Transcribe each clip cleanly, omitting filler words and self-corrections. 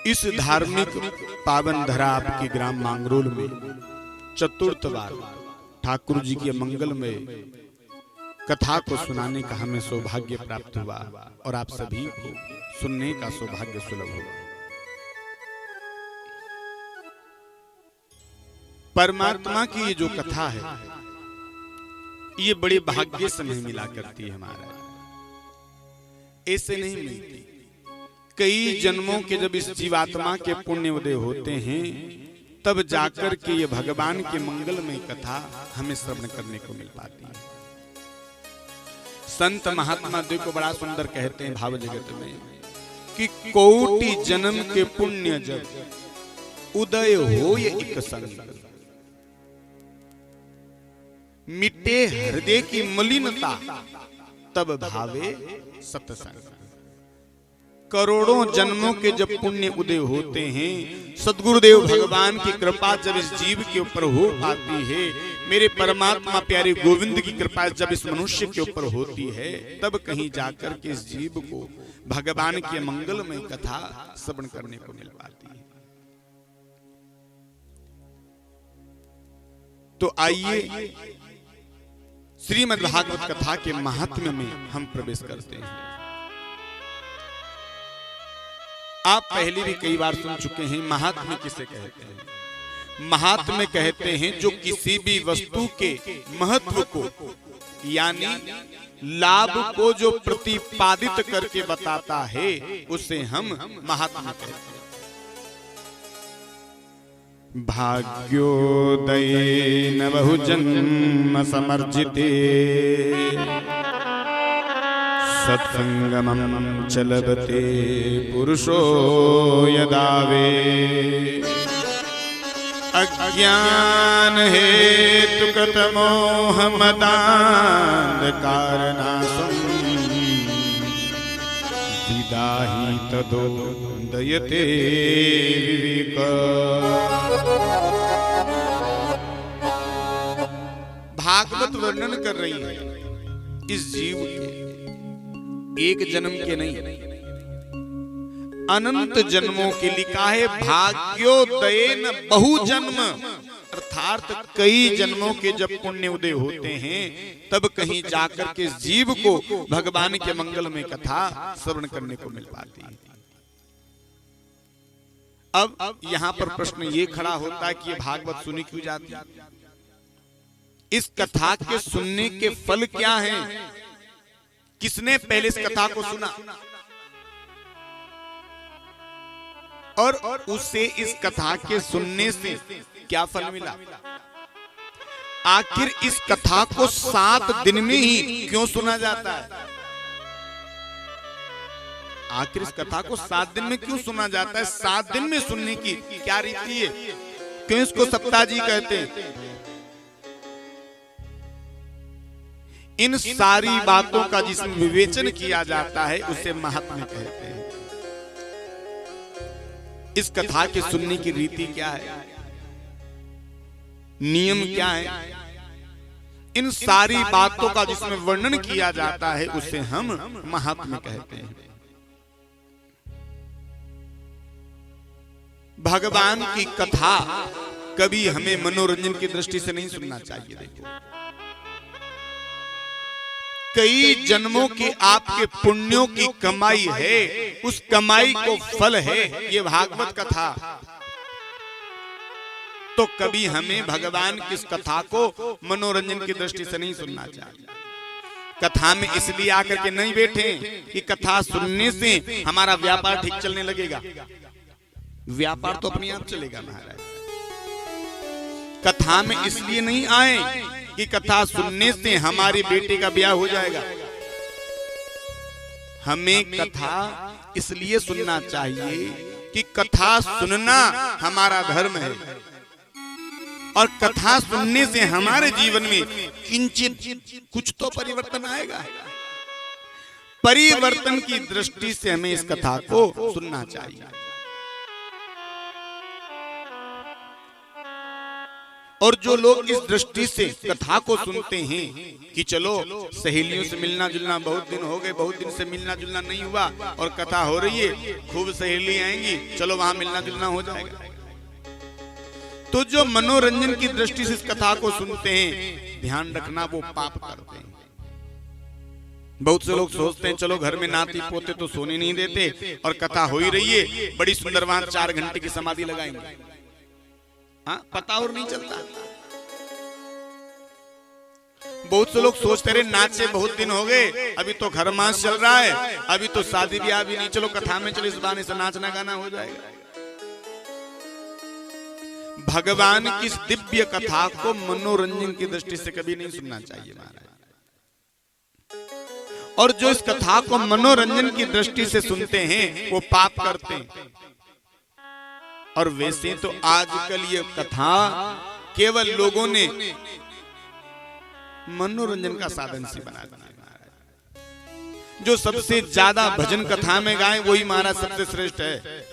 इस धार्मिक पावन धरा आपके ग्राम मांगरोल में चतुर्थ बार ठाकुर जी के मंगल में कथा को सुनाने का हमें सौभाग्य प्राप्त हुआ और आप सभी को सुनने का सौभाग्य सुलभ हुआ। परमात्मा की ये जो कथा है ये बड़े भाग्य से नहीं मिला करती है हमारा, ऐसे नहीं मिलती। कई जन्मों के जब इस जीवात्मा के पुण्य उदय होते हैं तब जाकर के ये भगवान के मंगल में कथा हमें श्रवण करने को मिल पाती है। संत महात्मा देखो बड़ा सुंदर कहते हैं भाव जगत में कि कोटि जन्म के पुण्य जब उदय हो ये एक संग, मिटे हृदय की मलिनता तब भावे सत्संग। करोड़ों जन्मों के जब पुण्य उदय होते हैं, सद्गुरुदेव भगवान की कृपा जब इस जीव के ऊपर हो पाती है, मेरे परमात्मा प्यारे गोविंद की कृपा जब इस मनुष्य के ऊपर होती है, तब कहीं जाकर के इस जीव को भगवान के मंगलमय कथा श्रवण करने को मिल पाती है। तो आइए श्रीमद् भागवत कथा के महात्म्य में हम प्रवेश करते हैं। आप पहले भी कई बार सुन चुके हैं महात्म्य किसे कहते हैं। महात्म्य कहते हैं जो किसी भी वस्तु के महत्व को यानी लाभ को जो प्रतिपादित करके बताता है उसे हम महात्म्य कहते हैं। भाग्योदयेन बहुजन्म समर्जिते सत्संगमं च लभते पुरुषो यदा वे अज्ञान हेतु कतमोह मदान्धकारनाशं विदाहि तदोदयते विवेक। भागवत वर्णन कर रही है इस जीव के एक जन्म के नहीं अनंत जन्मों के लिखा है भाग्योदयेन बहुजन्म, अर्थात कई जन्मों के जब पुण्य उदय होते हैं तब कहीं जाकर के जीव को भगवान के मंगल में कथा श्रवण करने को मिल पाती है। अब यहां पर प्रश्न ये खड़ा होता है कि ये भागवत सुनी क्यों जाती है, इस कथा के सुनने के फल क्या हैं, किसने पहले इस कथा को सुना और उसे इस कथा के सुनने से क्या फल मिला। आखिर इस कथा को 7 दिन में ही क्यों सुना जाता है, आखिर इस कथा को 7 दिन में क्यों सुना जाता है, 7 दिन में सुनने की क्या रीति है, क्यों इसको सप्ताह जी कहते हैं। इन सारी बातों का जिसमें विवेचन किया जाता है उसे महात्म्य कहते हैं। इस कथा के सुनने की रीति क्या है, नियम क्या है, इन सारी बातों का जिसमें वर्णन किया जाता है उसे हम महात्म्य कहते हैं। भगवान की कथा कभी हमें मनोरंजन की दृष्टि से नहीं सुनना चाहिए। देखो कई जन्मों के आपके पुण्यों की कमाई है, उस कमाई को फल है ये भागवत कथा। तो कभी हमें भगवान की इस कथा को मनोरंजन की दृष्टि से नहीं सुनना चाहिए। कथा में इसलिए आकर के नहीं बैठे कि कथा सुनने से हमारा व्यापार ठीक चलने लगेगा, व्यापार तो अपने आप चलेगा महाराज। कथा में इसलिए नहीं आए कि कथा सुनने से हमारे बेटे का ब्याह हो जाएगा। हमें कथा इसलिए सुनना चाहिए कि कथा सुनना हमारा धर्म है और कथा सुनने से हमारे जीवन में किंचित कुछ तो परिवर्तन आएगा। परिवर्तन की दृष्टि से हमें इस कथा को सुनना चाहिए। और जो लोग इस दृष्टि से कथा को सुनते हैं कि चलो सहेलियों से मिलना जुलना, बहुत दिन हो गए, बहुत दिन से मिलना जुलना नहीं हुआ और कथा हो रही है, खूब सहेली आएंगी, चलो वहां मिलना जुलना हो जाएगा। तो जो मनोरंजन की दृष्टि से इस कथा को सुनते हैं, ध्यान रखना वो पाप करते हैं। बहुत से लोग सोचते हैं चलो घर में नाती पोते तो सोने नहीं देते और कथा हो ही रही है, बड़ी सुंदर वहां 4 घंटे की समाधि लगाएंगे। हाँ, पता और नहीं चलता। बहुत से लोग सोचते रहे नाचे बहुत दिन हो गए, अभी तो घर मास चल रहा है, अभी तो शादी ब्याह भी नहीं, चलो कथा में चलो, इस बहाने से नाचना गाना हो जाएगा। भगवान की इस दिव्य कथा को मनोरंजन की दृष्टि से कभी नहीं सुनना चाहिए महाराज। और जो इस कथा को मनोरंजन की दृष्टि से सुनते हैं वो पाप करते हैं। और वैसे तो आजकल ये कथा केवल लोगों ने मनोरंजन का साधन से बना दिया। जो सबसे ज्यादा भजन कथा में गाए वही महाराज सबसे श्रेष्ठ है।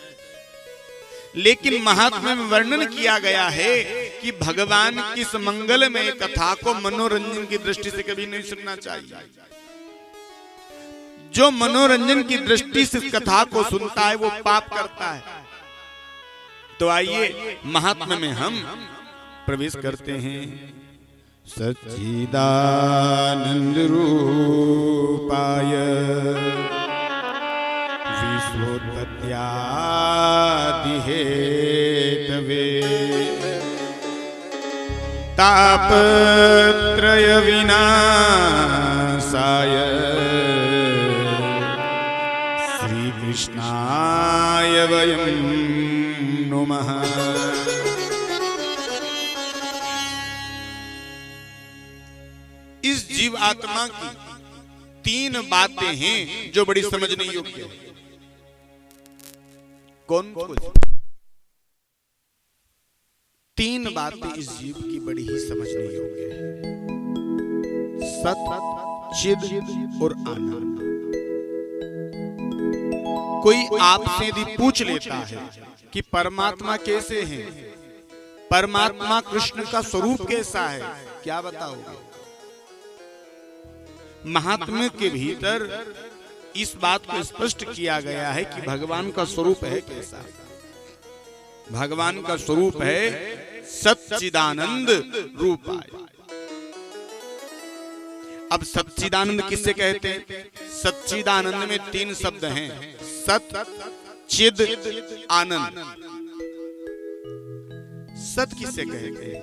लेकिन महात्म्य में वर्णन किया गया है कि भगवान की इस मंगलमय कथा को मनोरंजन की दृष्टि से कभी नहीं सुनना चाहिए। जो मनोरंजन की दृष्टि से इस कथा को सुनता है वो पाप करता है। तो आइए महात्म्य में हम प्रवेश करते हैं। सच्चिदानंद रूपाय विश्वोत्पत्त्यादिहेतवे तापत्रय विनाशाय श्री कृष्णाय वयं नमः। इस जीव आत्मा की 3 बातें हैं जो बड़ी समझने योग्य है। कौन कौन? 3 बातें इस जीव की बड़ी ही समझने योग्य है। सत, चिद और आनंद। कोई आपसे यदि पूछ लेता है कि परमात्मा कैसे हैं, परमात्मा कृष्ण का स्वरूप कैसा है, क्या बताओगे? महात्म्य के भीतर इस बात को स्पष्ट किया गया है कि भगवान का स्वरूप है कैसा। भगवान का स्वरूप है सच्चिदानंद रूपाय। अब सच्चिदानंद किससे कहते हैं? सच्चिदानंद में 3 शब्द हैं, सत, चिद, आनंद। सत किससे कहते हैं?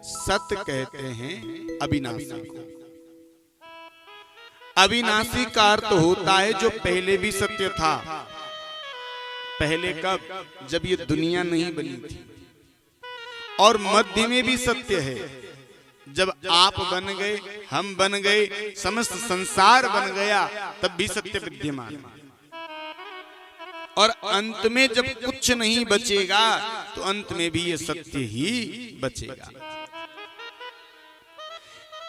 सत कहते हैं अविनाशी को। अविनाशी का अर्थ होता है जो पहले भी सत्य था। पहले कब? जब ये दुनिया नहीं बनी थी। और मध्य में भी सत्य है, जब आप बन गए, हम बन गए, समस्त संसार बन गया, तब भी सत्य विद्यमान। और अंत में जब कुछ नहीं बचेगा तो अंत में भी ये सत्य ही बचेगा।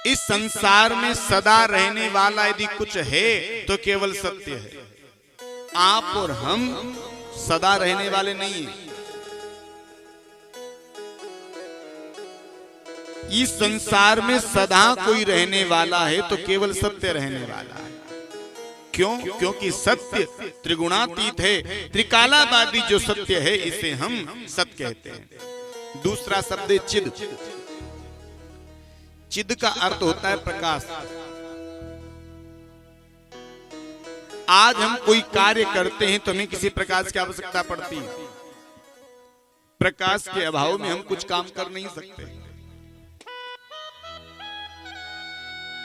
इस संसार में सदा रहने वाला यदि कुछ है तो केवल सत्य है। आप और हम सदा रहने वाले नहीं हैं। इस संसार में सदा कोई रहने वाला है तो केवल सत्य रहने वाला है। क्यों? क्योंकि सत्य त्रिगुणातीत है। त्रिकालावादी जो सत्य है इसे हम सत्य कहते हैं। दूसरा शब्द है चिद। चिद का अर्थ होता है प्रकाश। आज हम कोई कार्य करते हैं तो हमें किसी प्रकाश की आवश्यकता पड़ती है। प्रकाश के अभाव में हम कुछ काम कर नहीं सकते।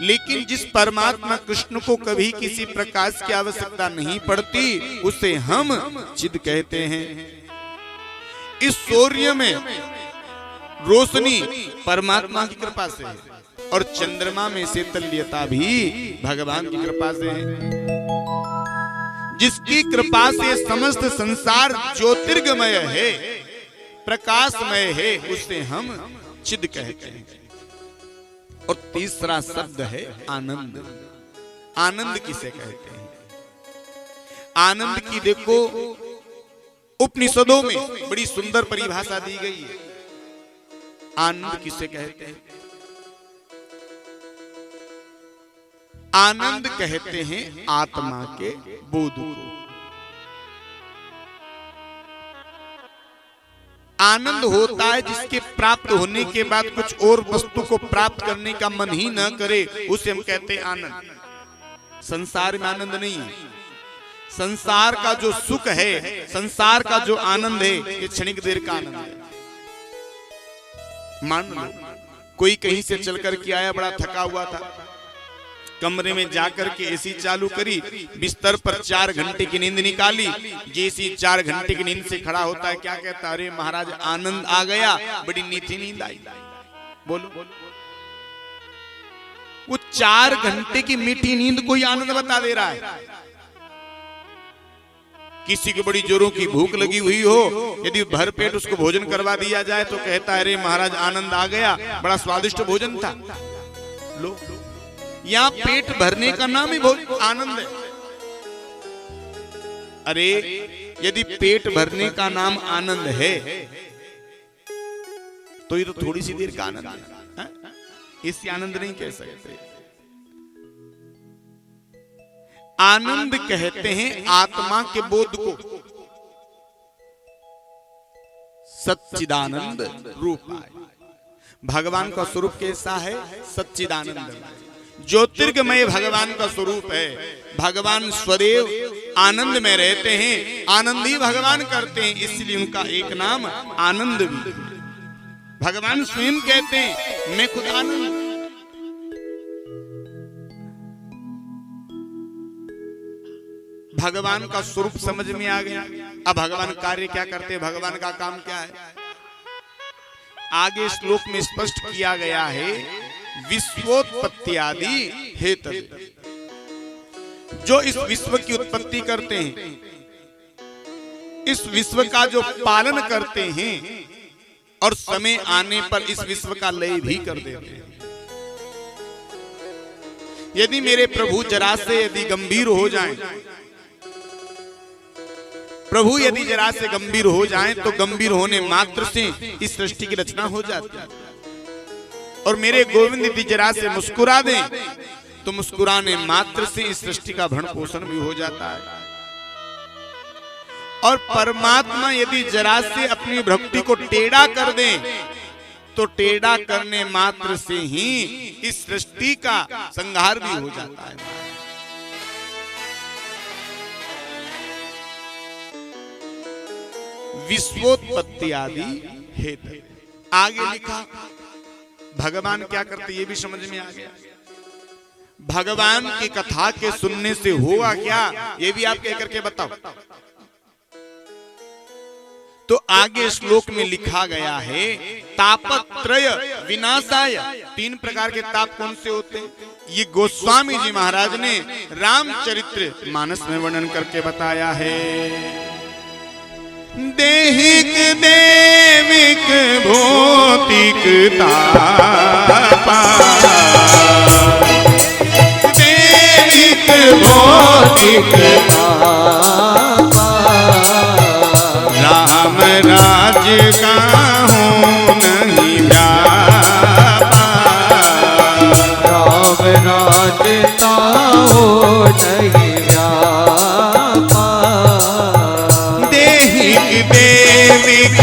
लेकिन जिस परमात्मा कृष्ण को कभी किसी प्रकाश की आवश्यकता नहीं पड़ती उसे हम चिद कहते हैं। इस सूर्य में रोशनी परमात्मा की कृपा से है और चंद्रमा में शीतल्यता भी भगवान की कृपा से है। जिसकी कृपा से समस्त संसार ज्योतिर्गमय है, प्रकाशमय है, उसे हम चिद कहते हैं। और तीसरा शब्द है आनंद। आनंद किसे कहते हैं? आनंद की देखो उपनिषदों में बड़ी सुंदर परिभाषा दी गई है। आनंद किसे कहते हैं? आनंद कहते हैं आत्मा के बोध को। आनंद होता है जिसके प्राप्त होने के बाद कुछ और वस्तु को प्राप्त करने का मन ही न करे, उसे हम कहते हैं आनंद। संसार में आनंद नहीं है। संसार का जो सुख है, संसार का जो आनंद है, ये क्षणिक देर का आनंद है। मान लो कोई कहीं से चल कर के आया, बड़ा थका हुआ था, कमरे में जाकर के एसी चालू करी, बिस्तर पर 4 घंटे की नींद निकाली। जैसी 4 घंटे की नींद से खड़ा होता है, क्या कहता है? अरे महाराज आनंद आ गया, बड़ी मीठी नींद आई। बोलो, वो 4 घंटे की मीठी नींद कोई आनंद बता दे रहा है? किसी की बड़ी जोरों की भूख लगी हुई हो, यदि भर पेट उसको भोजन करवा दिया जाए तो कहता है अरे महाराज आनंद आ गया, बड़ा स्वादिष्ट भोजन था। लो, यहाँ पेट भरने का नाम ही बहुत आनंद है। अरे यदि पेट भरने का नाम आनंद है तो ये तो थोड़ी सी देर का आनंद है, इससे आनंद नहीं कह सकते। आनंद कहते हैं आत्मा के बोध को। सच्चिदानंद रूप है। भगवान का स्वरूप कैसा है? सच्चिदानंद, ज्योतिर्गमय भगवान का स्वरूप है। भगवान स्वदेव आनंद में रहते हैं, आनंद ही भगवान करते हैं, इसलिए उनका एक नाम आनंद भी। भगवान स्वयं कहते हैं मैं खुद आनंद। भगवान का स्वरूप समझ में आ गया। अब भगवान कार्य क्या करते हैं, भगवान का काम क्या है, आगे श्लोक में स्पष्ट किया गया है। विश्वोत्पत्ति आदि हेतु, जो इस विश्व की उत्पत्ति करते हैं, इस विश्व का जो पालन करते हैं और समय आने पर इस विश्व का लय भी कर देते हैं। यदि मेरे प्रभु जरा से यदि गंभीर हो जाएं, प्रभु यदि जरा से गंभीर हो जाएं तो गंभीर होने मात्र से इस सृष्टि की रचना हो जाती है। और मेरे गोविंद यदि जरा से मुस्कुरा दें तो मुस्कुराने मात्र से इस सृष्टि का भरण पोषण भी हो जाता है। और परमात्मा यदि जरा से अपनी भक्ति को टेढ़ा कर दें तो टेढ़ा करने मात्र से ही इस सृष्टि का संहार भी हो जाता है। विश्वोत्पत्ति आदि हेतु। आगे लिखा भगवान क्या करते ये भी समझ में आ गया। भगवान की कथा के सुनने से होगा क्या, ये भी आप कह करके बताओ। तो आगे श्लोक में लिखा गया है तापत्रय विनाशाय। 3 प्रकार के ताप कौन से होते हैं, ये गोस्वामी जी महाराज ने रामचरित्र मानस में वर्णन करके बताया है। देहिक देविक भौतिक तापा, देहिक भौतिक तापा, राम राज का हो नहीं व्यापा, राम राज का हो नहीं व्यापा, देविक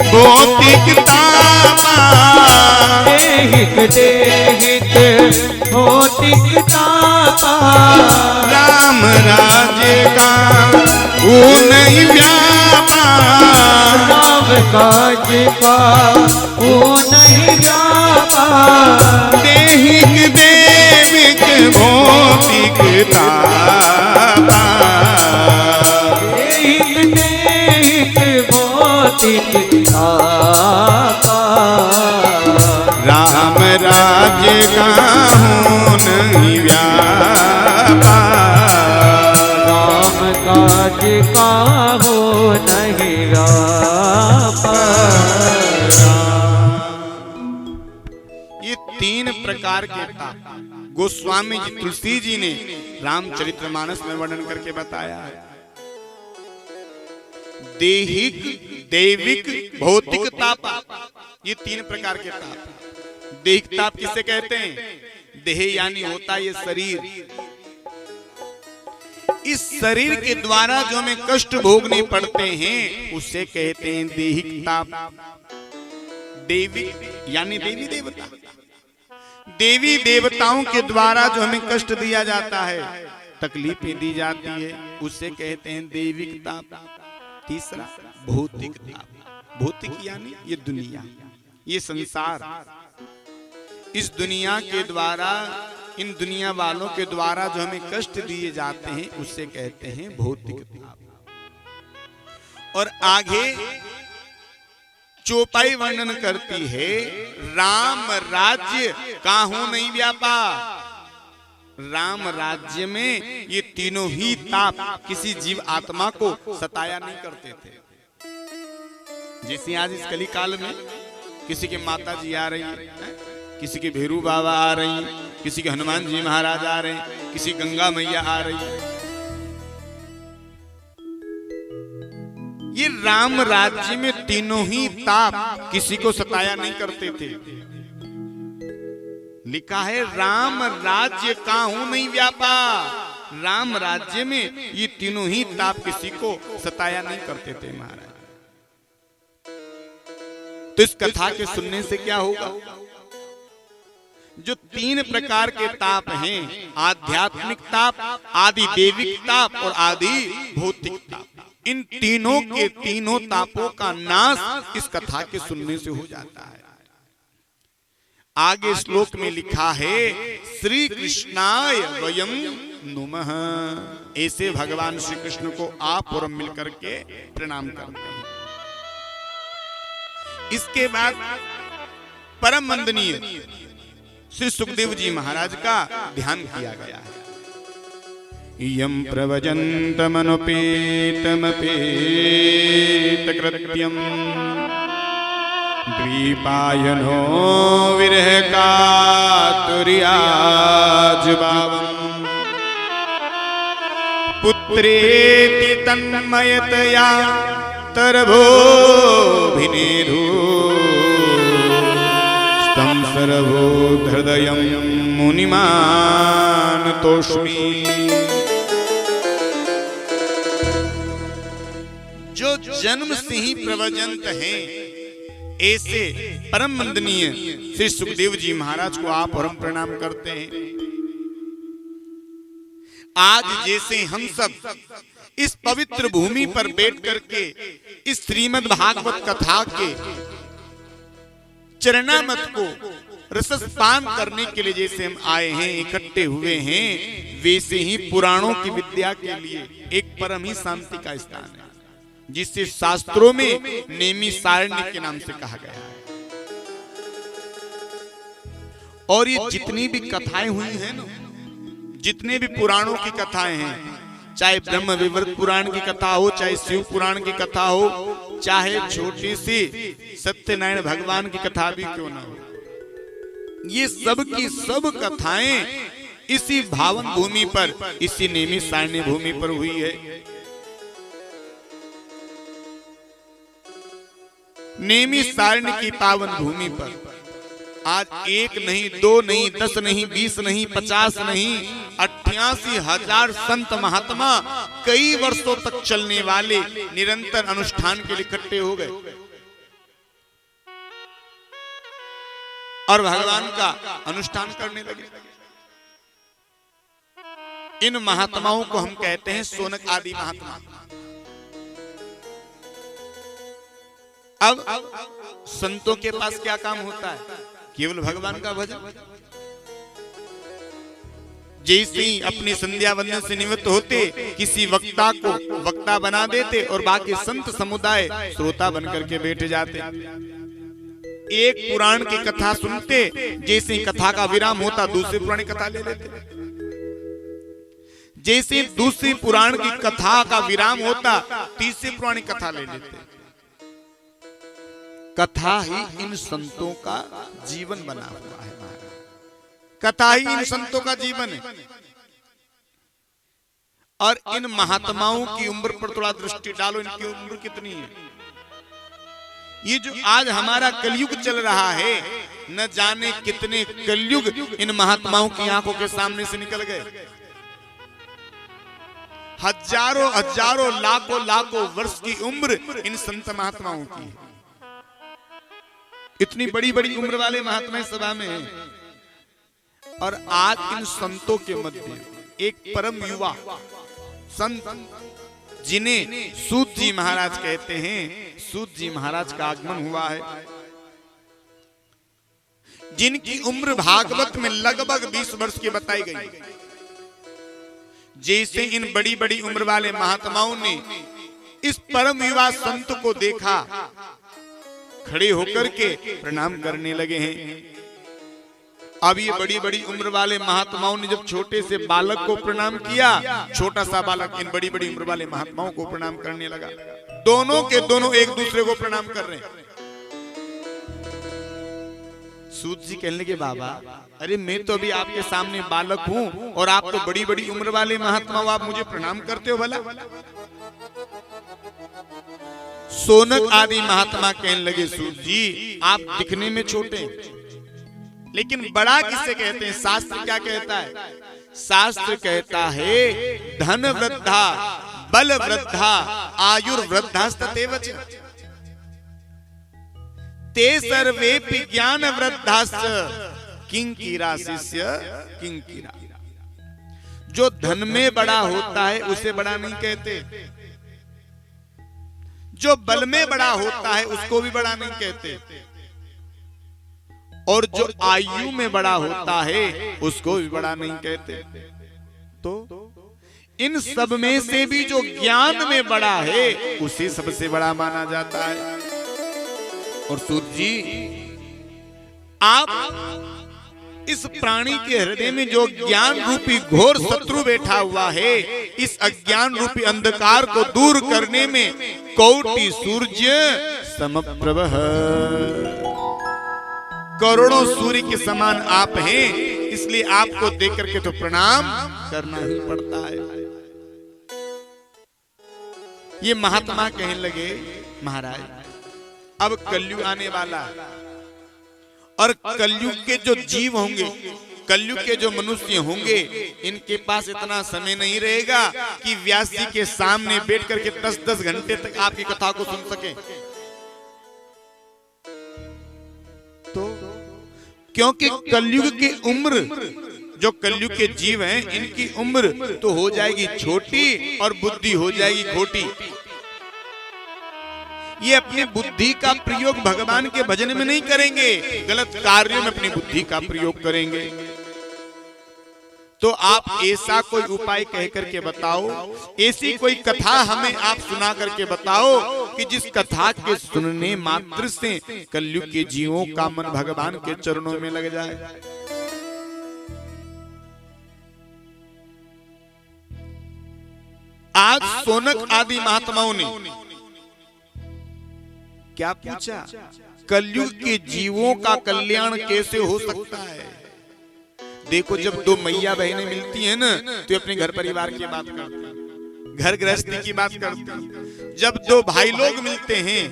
भौतिक तापा, देहिक देहिक भौतिक तापा, राम राज का हो नहीं व्यापा, राम काज का हो नहीं व्यापा, देहिक देविक भौतिक तापा, देहिक देहिक भौतिक तापा, राम राज का हो नहीं व्यापा, राम काज का हो नहीं व्यापा। ये 3 प्रकार के ताप गोस्वामी जी तुलसी जी ने रामचरितमानस में वर्णन करके बताया है। देहिक देविक भौतिक तापा, ये 3 प्रकार के ताप। देहिक ताप किसे कहते हैं? देह यानी होता ये शरीर। इस शरीर के द्वारा जो हमें कष्ट भोगने पड़ते हैं उसे कहते हैं देहिक ताप। देवी यानी देवी देवता, देवी देवताओं के द्वारा जो हमें कष्ट दिया जाता है, तकलीफें दी जाती है, उसे कहते हैं देविक ताप। तीसरा भौतिक ताप। भौतिक यानी ये दुनिया, ये संसार, इस दुनिया के द्वारा, इन दुनिया वालों के द्वारा जो हमें कष्ट दिए जाते हैं उसे कहते हैं भौतिक ताप। और आगे चौपाई वर्णन करती है, राम राज्य काहू नहीं व्यापा। राम राज्य में ये तीनों ही ताप किसी जीव आत्मा को सताया नहीं करते थे। जैसे आज इस कली काल में किसी के माता जी आ रही है, किसी के भैरू बाबा आ रही है, किसी के हनुमान जी महाराज आ रहे हैं, किसी गंगा मैया आ रही है। ये राम राज्य में तीनों ही ताप किसी को सताया नहीं करते थे। लिखा है राम राज्य काहू नहीं व्यापा। राम राज्य में ये तीनों ही ताप किसी को सताया नहीं करते थे महाराज। तो इस कथा के सुनने से क्या होगा? जो 3 प्रकार के ताप हैं, आध्यात्मिक ताप, आदि देविक ताप और आदि भौतिक ताप, इन तीनों के तीनों तापों का नाश इस कथा के सुनने से हो जाता है। आगे श्लोक में लिखा है, श्री कृष्णाय वयम नुमः। ऐसे भगवान श्री कृष्ण को आप और हम मिलकर के प्रणाम करते हैं। इसके बाद परम वंदनीय श्री सुखदेव जी महाराज का ध्यान किया गया है। यम प्रवजन्तमनुपेतमपेत कृत्यम द्वीपायनो विरह कातुर्याजुबावम् पुत्रेति तन्मयतया तरभोभिनेधु तं सर्वो हृदयं मुनिमान तोष्मि। जो जन्म से ही प्रवजंत हैं, ऐसे परम वंदनीय श्री सुखदेव जी महाराज को आप और हम प्रणाम करते हैं। आज जैसे हम सब इस पवित्र भूमि पर बैठ करके इस श्रीमद् भागवत कथा के चरणामृत को रसपान करने के लिए जैसे हम आए हैं, इकट्ठे हुए हैं, वैसे ही पुराणों की विद्या के लिए एक परम ही शांति का स्थान है, जिसे शास्त्रों में नेमी सारण्य के नाम से कहा गया है। और ये जितनी भी कथाएं हुई हैं ना, जितने भी पुराणों की कथाएं हैं, चाहे ब्रह्म विवृत पुराण की कथा हो, चाहे शिव पुराण की कथा हो, चाहे छोटी सी सत्यनारायण भगवान की कथा भी क्यों ना हो, ये सब की सब कथाएं इसी भावन भूमि पर, इसी नेमी सारण्य भूमि पर हुई है। नेमी सारण्य की पावन भूमि पर आज 1 नहीं, 2 नहीं, 10 नहीं, 20 नहीं, 50 नहीं, 88,000 संत महात्मा कई वर्षों तक चलने वाले निरंतर अनुष्ठान के लिए इकट्ठे हो गए और भगवान का अनुष्ठान करने लगे। इन महात्माओं को हम कहते हैं शौनक आदि महात्मा। अब संतों के पास क्या काम होता है? केवल भगवान का भजन। जैसे ही अपनी संध्या वंदन से निवृत्त होते, किसी वक्ता को वक्ता बना देते और बाकी संत समुदाय श्रोता बनकर के बैठ जाते। एक पुराण की कथा सुनते, जैसे ही कथा का विराम होता दूसरी पुरानी कथा ले लेते। जैसे दूसरी पुराण की कथा का विराम होता तीसरी पुरानी कथा ले लेते। कथा ही इन संतों का जीवन बना हुआ है। कथा ही इन संतों का जीवन है। और इन महात्माओं की उम्र पर थोड़ा दृष्टि डालो, इनकी उम्र कितनी है? ये जो आज हमारा कलयुग चल रहा है, न जाने कितने कलयुग इन महात्माओं की आंखों के सामने से निकल गए। हजारों हजारों लाखों लाखों वर्ष की उम्र इन संत महात्माओं की है। इतनी बड़ी बड़ी उम्र वाले महात्मा सभा में हैं। और आज इन संतों के मध्य एक परम युवा संत, जिन्हें सूत जी महाराज कहते हैं, सूत जी महाराज का आगमन हुआ है, जिनकी उम्र भागवत में लगभग 20 वर्ष की बताई गई। जैसे इन बड़ी बड़ी उम्र वाले महात्माओं ने इस परम युवा संत को देखा, खड़े होकर के प्रणाम करने लगे हैं। अब ये बड़ी बड़ी उम्र वाले महात्माओं ने जब छोटे से बालक को प्रणाम किया, छोटा सा बालक इन बड़ी बड़ी उम्र वाले महात्माओं को प्रणाम करने लगा। दोनों के दोनों एक दूसरे को प्रणाम कर रहे हैं। सूत जी कहने लगे, बाबा अरे मैं तो अभी आपके सामने बालक हूं और आप तो बड़ी बड़ी उम्र वाले महात्मा हो, आप मुझे प्रणाम करते हो भला? सोनक आदि महात्मा कहने लगे, सूत जी आप दिखने में छोटे हैं, लेकिन बड़ा किसे कहते हैं? शास्त्र क्या कहता है? शास्त्र कहता है धन वृद्धा बल वृद्धा आयुर्वृद्धास्ततेव च ते सर्वेपि ज्ञान वृद्धाश्च किंकिरा शिष्य किंकिरा। जो धन में बड़ा होता है उसे बड़ा नहीं कहते, जो बल में बड़ा होता है उसको भी बड़ा नहीं कहते, और जो आयु में बड़ा होता है उसको भी बड़ा नहीं कहते। तो इन सब में से भी जो ज्ञान में बड़ा है उसे सबसे बड़ा माना जाता है। और सूत जी आप इस प्राणी के हृदय में जो ज्ञान रूपी घोर शत्रु बैठा हुआ है, इस अज्ञान रूपी अंधकार को दूर करने में कोटि सूर्य समप्रभ, करोड़ों सूर्य के समान आप हैं, इसलिए आपको देख करके तो प्रणाम करना ही पड़ता है। ये महात्मा कहने लगे, महाराज अब कलयुग आने वाला है और कलयुग के जो जीव होंगे, कलयुग के जो मनुष्य होंगे, इनके पास इतना समय नहीं रहेगा कि व्यास जी के सामने बैठ करके 10-10 घंटे तक आपकी कथा को सुन सके। तो क्योंकि कलयुग की उम्र, जो कलयुग के जीव हैं, इनकी उम्र तो हो जाएगी छोटी और बुद्धि हो जाएगी खोटी। ये अपनी बुद्धि का प्रयोग भगवान के भजन में नहीं करेंगे, गलत कार्यों में अपनी बुद्धि का प्रयोग करेंगे। तो आप ऐसा कोई उपाय कह करके बताओ, ऐसी कोई कथा हमें आप सुना करके बताओ कि जिस कथा के सुनने मात्र से कलयुग के जीवों का मन भगवान के चरणों में लग जाए। आज सोनक आदि महात्माओं ने क्या पूछा? कलयुग के जीवों का कल्याण कैसे हो सकता है? देखो, जब दो मैया बहनें मिलती हैं ना, तो अपने घर परिवार की बात करती हैं, घर गृहस्थी की बात करती हैं। जब दो भाई लोग मिलते हैं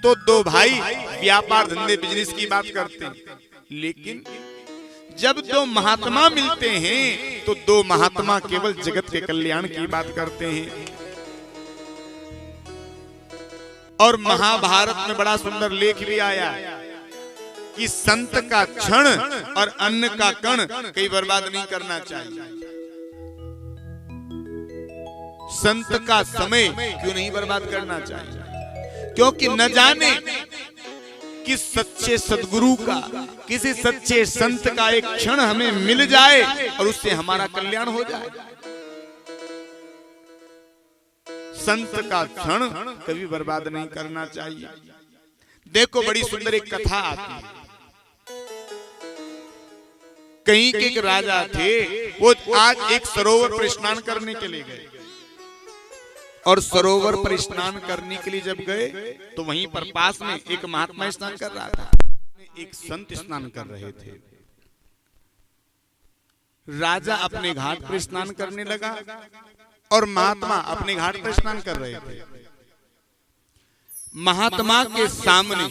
तो दो भाई व्यापार धंधे बिजनेस की बात करते हैं। लेकिन जब दो महात्मा मिलते हैं तो दो महात्मा केवल जगत के कल्याण की बात करते हैं। और महाभारत में बड़ा सुंदर लेख भी आया कि संत का क्षण और अन्न का कण कहीं बर्बाद नहीं करना चाहिए। संत का समय क्यों नहीं बर्बाद करना चाहिए? क्योंकि न जाने कि सच्चे सद्गुरु का, किसी सच्चे संत का एक क्षण हमें मिल जाए और उससे हमारा कल्याण हो जाए। संत का क्षण कभी बर्बाद नहीं करना चाहिए। देखो, बड़ी सुंदर एक कथा आती है। कहीं के एक राजा थे, वो आज एक सरोवर पर स्नान करने के लिए गए, और सरोवर पर स्नान करने के लिए जब गए तो वहीं पर पास में एक महात्मा स्नान कर रहा था, एक संत स्नान कर रहे थे। राजा अपने घाट पर स्नान करने लगा और महात्मा अपने घाट पर स्नान कर रहे थे। महात्मा के सामने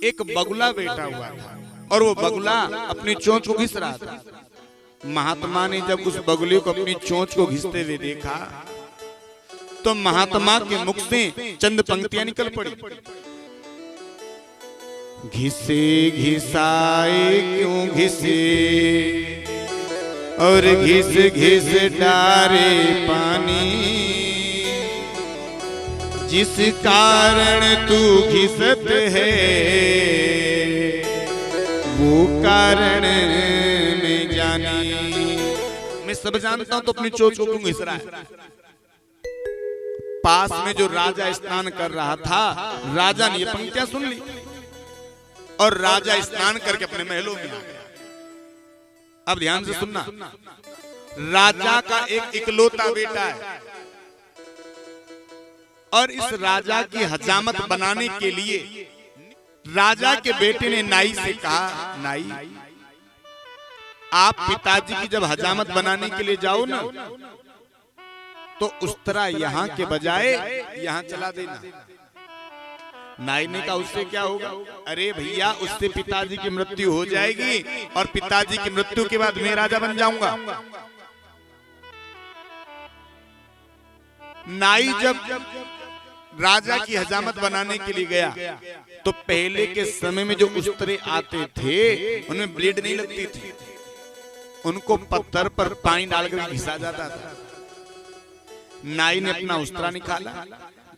एक बगुला बैठा हुआ था और वो बगुला अपनी चोंच को घिस रहा था। महात्मा ने जब उस बगुले को अपनी चोंच को घिसते हुए देखा तो महात्मा के मुख से चंद पंक्तियां निकल पड़ी। घिसे घिसाए क्यों घिसे और घिस घिस डारे पानी, जिस कारण तू घिसत है वो कारण में जानी। मैं सब जानता हूं तो अपनी चोंच को क्यों घिस रहा है। पास में जो राजा स्नान कर रहा था, राजा ने ये पंक्तियां सुन ली और राजा स्नान करके अपने महलों में आ गया। अब ध्यान से सुनना, राजा का एक इकलौता बेटा है और इस राजा की हजामत बनाने के लिए राजा के बेटे ने नाई से कहा, नाई आप पिताजी की जब हजामत बनाने के लिए जाओ ना तो उस तरह यहां के बजाय यहां चला देना। नाई ने कहा उससे क्या होगा? अरे भैया उससे पिताजी की मृत्यु हो जाएगी और पिताजी की मृत्यु के बाद मैं राजा बन जाऊंगा। नाई जब राजा की हजामत बनाने के लिए गया तो पहले के समय में जो उस्तरे आते थे उनमें ब्लेड नहीं लगती थी, उनको पत्थर पर पानी डालकर घिसा जाता था। नाई ने अपना उस्तरा निकाला,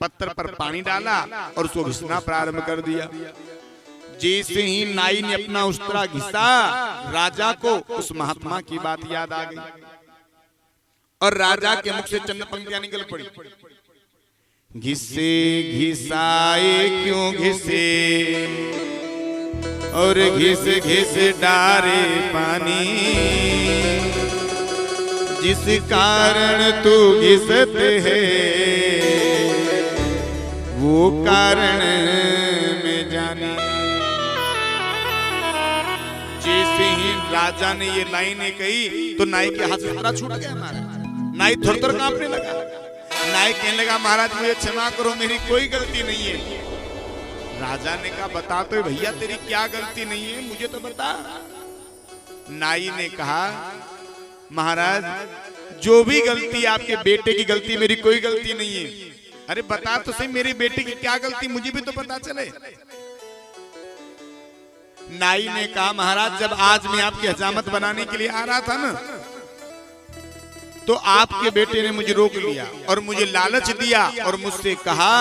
पत्थर पर पानी डाला और उसको घिसना प्रारंभ कर दिया। जैसे ही नाई ने अपना उस्तरा घिसा, राजा को उस महात्मा की बात याद आ गई और राजा के मुख से चंद पंक्तियां निकल पड़ी। घिसे घिसाए क्यों घिसे और घिस घिस डारे पानी, जिस कारण तू घिसत है वो कारण में जानी। जैसे ही राजा ने ये लाइनें कही तो नाई के हाथ से उस्तरा छूट गया। महाराज नाई थर-थर कांपने लगा। नाई कहने लगा, महाराज मुझे क्षमा करो, मेरी कोई गलती नहीं है। राजा ने कहा, बता तो भैया तेरी क्या गलती नहीं है, मुझे तो बता। नाई ने कहा, महाराज जो भी गलती आपके बेटे की गलती, मेरी कोई गलती नहीं है। अरे बता तो सही मेरे बेटे की क्या गलती, मुझे भी तो पता चले। नाई ने कहा, महाराज जब आज मैं आपकी हजामत बनाने के लिए आ रहा था ना तो आपके बेटे ने मुझे रोक लिया और मुझे लालच दिया और मुझसे कहा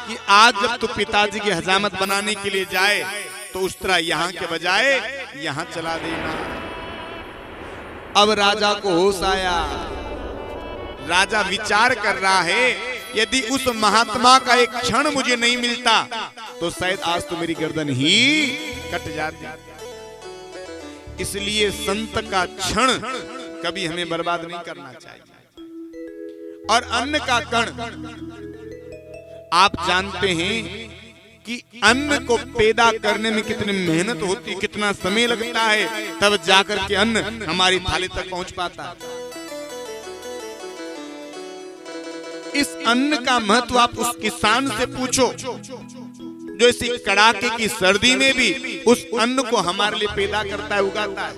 कि आज जब तू पिताजी की हजामत बनाने के लिए जाए तो उस तरह यहाँ के बजाय यहाँ चला देना। अब राजा को होश आया। राजा विचार कर रहा है, यदि उस महात्मा का एक क्षण मुझे नहीं मिलता तो शायद आज तो मेरी गर्दन ही कट जाती। इसलिए संत का क्षण कभी हमें बर्बाद नहीं करना चाहिए। और अन्न का कण, आप जानते हैं कि अन्न को पैदा करने में कितनी मेहनत होती है, कितना समय लगता है, तब जाकर के अन्न हमारी थाली तक पहुंच पाता है। इस अन्न का महत्व आप उस किसान से पूछो जो इसी कड़ाके की सर्दी में भी उस अन्न को हमारे लिए पैदा करता है, उगाता है।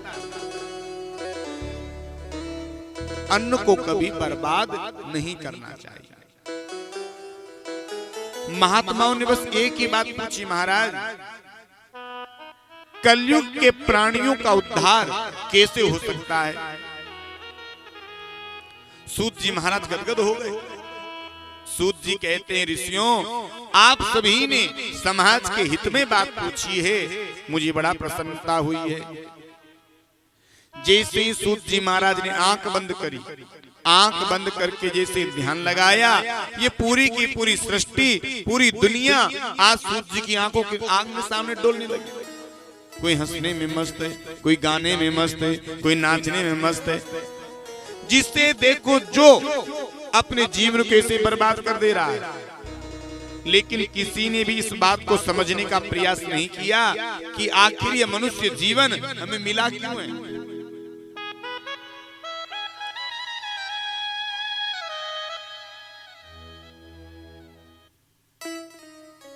अन्न को कभी बर्बाद नहीं करना चाहिए। महात्माओं ने बस एक ही बात पूछी, महाराज कलयुग के प्राणियों का उद्धार कैसे हो सकता है? सूत जी महाराज गदगद हो गए। सूत जी कहते हैं, ऋषियों आप सभी ने समाज के हित में बात पूछी है, मुझे बड़ा प्रसन्नता हुई है। जैसे ही सूत जी महाराज ने आंख बंद करी, आंख बंद करके जैसे ध्यान लगाया, ये पूरी की पूरी सृष्टि, पूरी दुनिया आज सूत जी की आंखों के आंख सामने डोलने लगी। कोई हंसने में मस्त है, कोई गाने में मस्त है, कोई नाचने में मस्त है। जिससे देखो जो अपने जीवन को कैसे बर्बाद कर दे रहा है। लेकिन किसी ने भी इस बात को समझने का प्रयास नहीं किया कि आखिर ये मनुष्य जीवन हमें मिला क्यों है।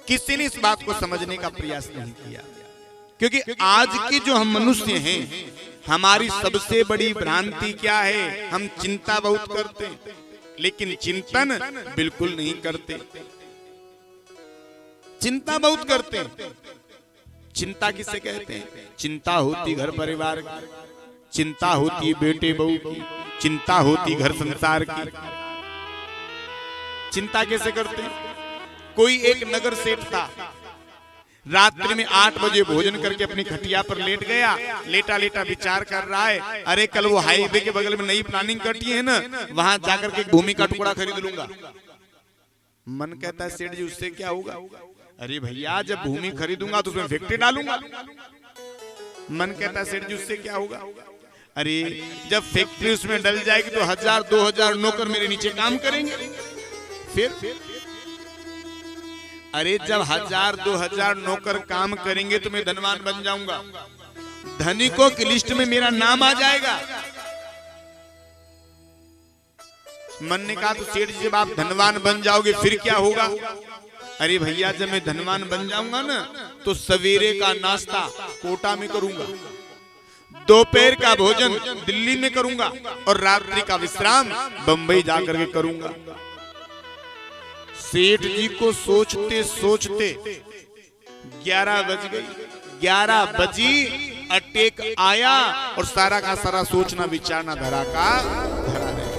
किसी ने इस बात को समझने का प्रयास नहीं किया, क्योंकि आज के जो हम मनुष्य हैं, हमारी सबसे बड़ी भ्रांति क्या है? हम चिंता बहुत करते हैं, लेकिन चिंतन बिल्कुल नहीं करते। चिंता बहुत करते हैं। चिंता किसे कहते हैं? चिंता होती घर परिवार की, चिंता होती है बेटे बहू की, चिंता होती घर संसार की। चिंता कैसे करते हैं? कोई एक नगर सेठ था, रात्रि में 8 बजे भोजन करके अपनी खटिया पर लेट गया। लेटा लेटा विचार कर रहा है, अरे कल वो हाईवे के बगल में नई प्लानिंग कटी है ना, वहां जाकर के भूमि का टुकड़ा खरीद लूंगा। मन कहता है सेठ जी उससे क्या होगा? अरे भैया जब भूमि खरीदूंगा तो उसमें फैक्ट्री डालूंगा। मन कहता है सेठ जी उससे क्या होगा? अरे जब फैक्ट्री उसमें डल जाएगी तो 1000-2000 नौकर मेरे नीचे काम करेंगे। फिर अरे जब 1000-2000 नौकर काम करेंगे तो मैं धनवान बन जाऊंगा, धनिकों की लिस्ट में मेरा नाम आ जाएगा। मन ने कहा तो सेठ जी जब आप धनवान बन जाओगे फिर क्या होगा? अरे भैया जब मैं धनवान बन जाऊंगा ना तो सवेरे का नाश्ता कोटा में करूंगा, दोपहर का भोजन दिल्ली में करूंगा और रात्रि का विश्राम बंबई जाकर के करूंगा। सेठ जी को सोचते सोचते 11 बज गई। 11 बजी अटैक आया और सारा का सारा सोचना विचारना धरा का धरा रहे।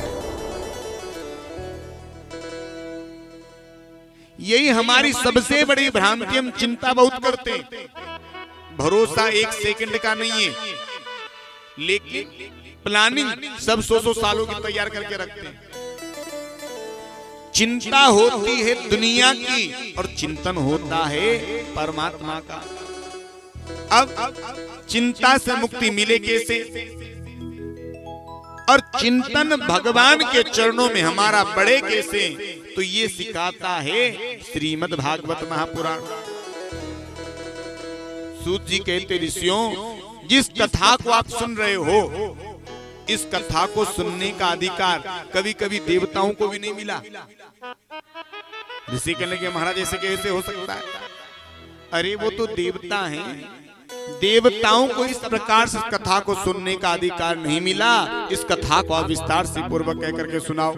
यही हमारी सबसे बड़ी भ्रांति, हम चिंता बहुत करते हैं। भरोसा 1 सेकंड का नहीं है, लेकिन प्लानिंग सब 100 सालों की तैयार करके रखते हैं। चिंता होती है दुनिया की और चिंतन होता है परमात्मा का। अब चिंता से मुक्ति मिले कैसे? और चिंतन भगवान के चरणों में हमारा बढ़े कैसे? तो ये सिखाता है श्रीमद् भागवत महापुराण। सूत जी कहते ऋषियों, जिस कथा को आप सुन रहे हो, इस कथा को सुनने का अधिकार कभी कभी देवताओं को भी नहीं मिला। ऋषि कहने के महाराज ऐसे कैसे हो सकता है? अरे वो तो देवता हैं, देवताओं को इस प्रकार से कथा को सुनने का अधिकार नहीं मिला। इस कथा को आप विस्तार से पूर्वक कह करके सुनाओ।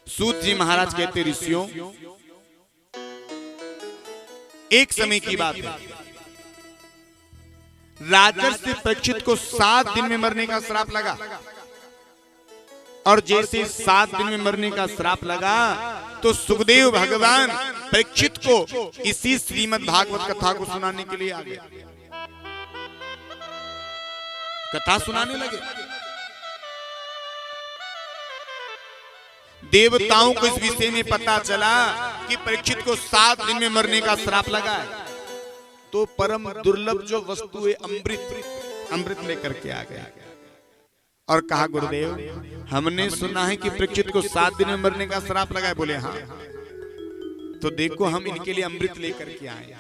सूत जी महाराज कहते ऋषियों, एक समय की बात है, राजर्षि परीक्षित को 7 दिन में मरने का श्राप लगा। और जैसे 7 दिन में मरने का श्राप लगा तो सुखदेव भगवान परीक्षित को इसी श्रीमद् भागवत कथा को सुनाने के लिए आ गए। कथा सुनाने लगे। देवताओं को इस विषय में पता चला कि परीक्षित को 7 दिन में मरने का श्राप लगा है, तो परम दुर्लभ जो वस्तु है अमृत लेकर के आ गया और कहा, गुरुदेव हमने सुना है कि परीक्षित को 7 दिन में मरने का श्राप लगा है। बोले हाँ, तो देखो हम इनके लिए अमृत लेकर के आए,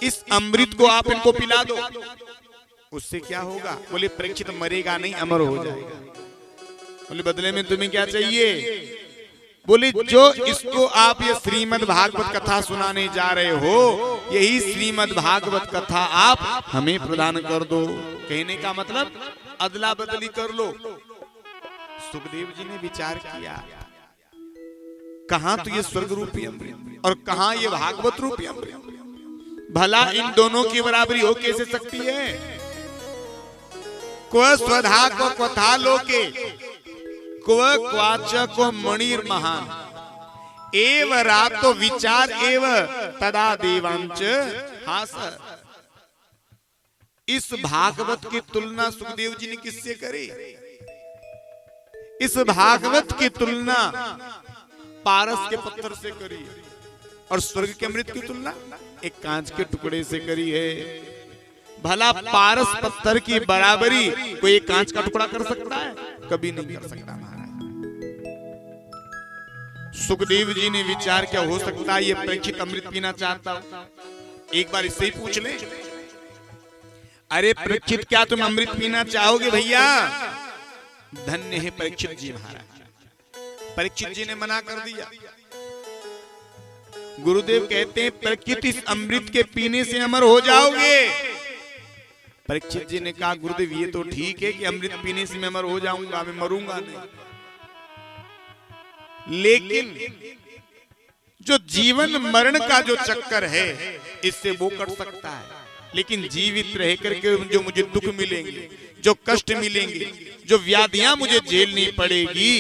इस अमृत को आप इनको पिला दो, उससे क्या होगा? बोले परीक्षित मरेगा नहीं, अमर हो जाएगा। बोले बदले में तुम्हें क्या चाहिए? बोले जो इसको आप ये श्रीमद् भागवत कथा सुनाने जा रहे हो, यही श्रीमद् भागवत कथा आप हमें प्रदान कर दो। कहने का मतलब अदला बदली कर लो। सुखदेव जी ने विचार किया, कहां तो ये स्वर्ग रूपी अमृत और कहां ये भागवत रूपी अमृत, भला इन दोनों की बराबरी हो कैसे सकती है? को स्वधा को कथा लोके क्वाच को मणिर महान एव रातो विचार एव तदा देवांच हास। इस भागवत की तुलना सुखदेव जी ने किससे करी? इस भागवत की तुलना पारस के पत्थर से करी और स्वर्ग के अमृत की तुलना एक कांच के टुकड़े से करी है। भला पारस पत्थर की बराबरी कोई कांच का टुकड़ा कर सकता है? कभी नहीं कर सकता महाराज। सुखदेव जी ने विचार क्या हो सकता है, ये परीक्षित अमृत पीना चाहता हूं, एक बार इससे ही पूछ ले। अरे परीक्षित क्या तुम अमृत पीना चाहोगे? भैया धन्य है परीक्षित जी महाराज। परीक्षित जी ने मना कर दिया। गुरुदेव कहते हैं परीक्षित इस अमृत के पीने से अमर हो जाओगे। परीक्षित जी ने कहा गुरुदेव ये तो ठीक है कि अमृत पीने से मैं अमर हो जाऊंगा, मैं मरूंगा नहीं, लेकिन जो जीवन मरण का जो चक्कर है इससे वो कट सकता है, लेकिन जीवित रह करके जो मुझे दुख मिलेंगे, जो कष्ट मिलेंगे, जो व्याधियां मुझे झेलनी पड़ेगी,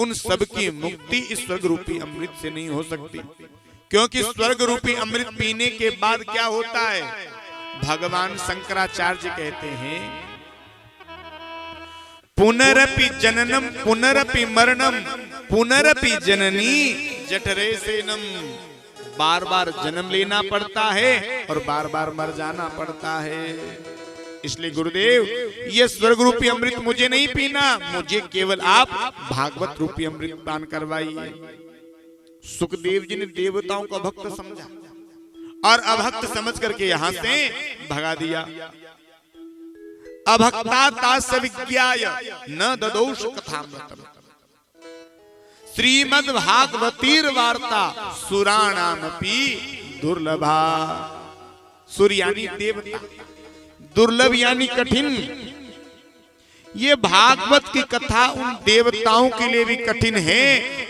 उन सब की मुक्ति इस स्वर्ग रूपी अमृत से नहीं हो सकती। क्योंकि स्वर्ग रूपी अमृत पीने के बाद क्या होता है, भगवान शंकराचार्य कहते हैं पुनरपि जननम पुनरपि मरणम पुनरपि जननी जठरे सेनम। बार बार जन्म लेना पड़ता है और बार बार मर जाना पड़ता है। इसलिए गुरुदेव ये स्वर्ग रूपी अमृत मुझे नहीं पीना, मुझे केवल आप भागवत रूपी अमृत पान करवाइए। सुखदेव जी ने देवताओं को भक्त समझा और अभक्त समझ करके यहां से भगा दिया। अभक्ता तास्य विज्ञाय न ददोष कथामृतम् श्रीमद् भागवतीर वार्ता सुराणामपि दुर्लभा। सुर यानी देवता, दुर्लभ यानी कठिन। ये भागवत की कथा उन देवताओं के लिए भी कठिन है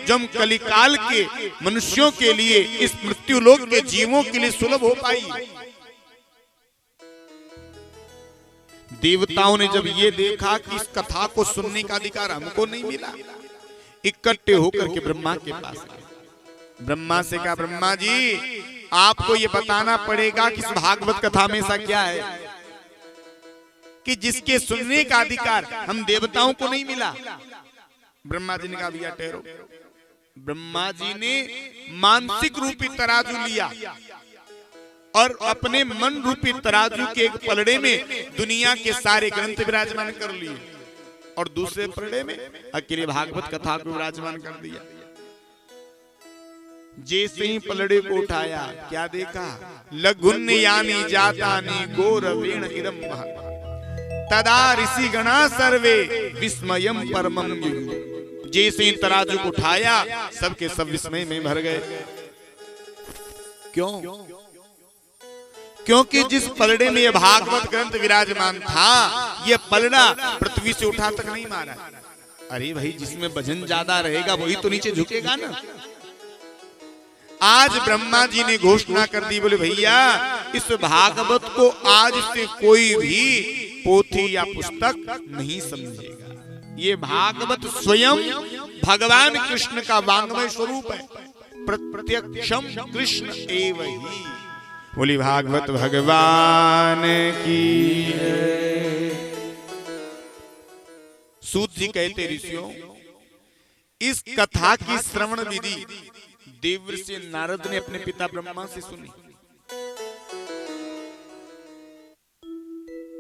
जो हम कलिकाल के मनुष्यों के लिए, इस मृत्यु लोक के जीवों के लिए सुलभ हो पाई। देवताओं ने जब ये देखा कि इस कथा को सुनने का अधिकार हमको नहीं मिला, इकट्ठे होकर के ब्रह्मा के पास गए। ब्रह्मा से कहा ब्रह्मा जी आपको ये बताना पड़ेगा कि इस भागवत कथा में ऐसा क्या है कि जिसके सुनने का अधिकार हम देवताओं को नहीं मिला। ब्रह्मा जी ने कहा भैया ठहरो। ब्रह्मा जी ने मानसिक रूपी तराजू लिया और अपने मन रूपी तराजू के एक पलड़े में दुनिया के सारे ग्रंथ विराजमान कर लिए और दूसरे पलड़े में अकेले भागवत कथा को विराजमान कर दिया। जैसे ही पलड़े को उठाया क्या देखा, लघुन्य यानी जातानि गौरवेण इदं महत् तदा ऋषि गणा सर्वे विस्मयम परमं युयुः। जैसे ही तराजू को उठाया सबके सब विस्मय में भर गए। क्यों? क्योंकि जिस पलड़े में यह भागवत ग्रंथ विराजमान था, यह पलड़ा पृथ्वी से उठा तक नहीं मारा। अरे भाई जिसमें वजन ज्यादा रहेगा वही तो नीचे झुकेगा ना। आज ब्रह्मा जी ने घोषणा कर दी, बोले भैया इस भागवत को आज से कोई भी पोथी या पुस्तक नहीं समझेगा। ये भागवत स्वयं भगवान कृष्ण का वांग्मय स्वरूप है, प्रत्यक्षम कृष्ण एव ही। बोली भागवत भगवान की। सूत जी कहते ऋषियों इस कथा की श्रवण विधि देवर्षि नारद ने अपने पिता ब्रह्मा से सुनी।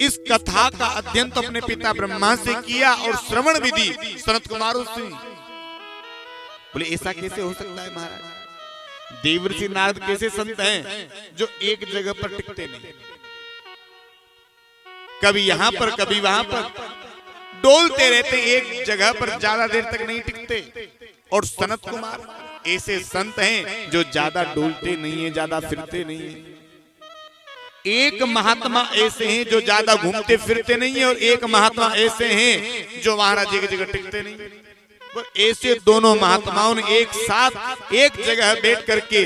इस कथा का अध्ययन तो अपने पिता ब्रह्मा से किया और श्रवण विधि सनत कुमारों से। बोले ऐसा कैसे हो सकता है महाराज? देवर्षि नारद कैसे संत हैं जो एक जगह पर टिकते नहीं, कभी यहां पर कभी वहां पर डोलते रहते, एक जगह पर ज्यादा देर तक नहीं टिकते। और सनत कुमार ऐसे संत हैं जो ज्यादा डोलते नहीं है, ज्यादा फिरते नहीं है। एक महात्मा ऐसे हैं जो ज्यादा घूमते फिरते नहीं है और एक महात्मा ऐसे हैं जो वहां जगह जगह टिकते नहीं। ऐसे दोनों महात्माओं ने एक साथ एक जगह बैठ करके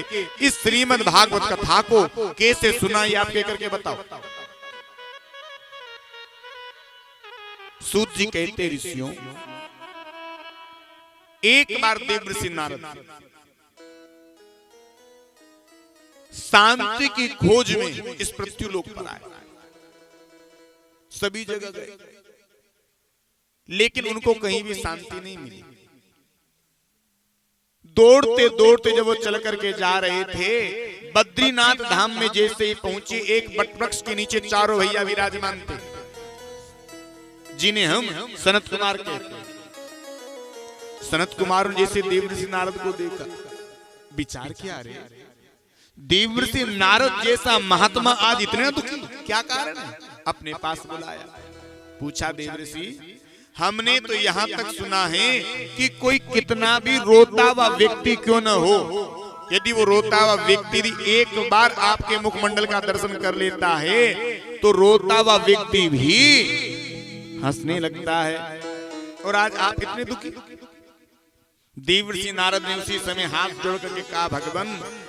इस श्रीमद् भागवत कथा को कैसे सुना, ये आप कह करके बताओ। सूत जी कहते ऋषियों एक बार देवर्षि नारद शांति की खोज में इस पृथ्वीलोक पर आए। सभी जगह गए लेकिन उनको कहीं भी शांति नहीं मिली। दौड़ते दौड़ते जब वो चल करके जा रहे थे, बद्रीनाथ धाम में जैसे ही पहुंचे, एक वटवृक्ष के नीचे चारों भैया विराजमान थे जिन्हें हम सनत कुमार कहते हैं। सनत कुमार ने जैसे देवर्षि नारद को देखा, विचार किया रे देवर्षि नारद जैसा महात्मा आज इतने दुखी, क्या कारण है? अपने पास बुलाया, पूछा देवर्षि हमने तो यहाँ तक सुना है कि कोई कितना भी रोता हुआ व्यक्ति क्यों न हो यदि वो रोता हुआ व्यक्ति एक बार आपके मुखमंडल का दर्शन कर लेता है तो रोता हुआ व्यक्ति भी हंसने लगता है। और आज आप इतने दुखी। देवर्षि नारद ने उसी समय हाथ जोड़ करके कहा, भगवान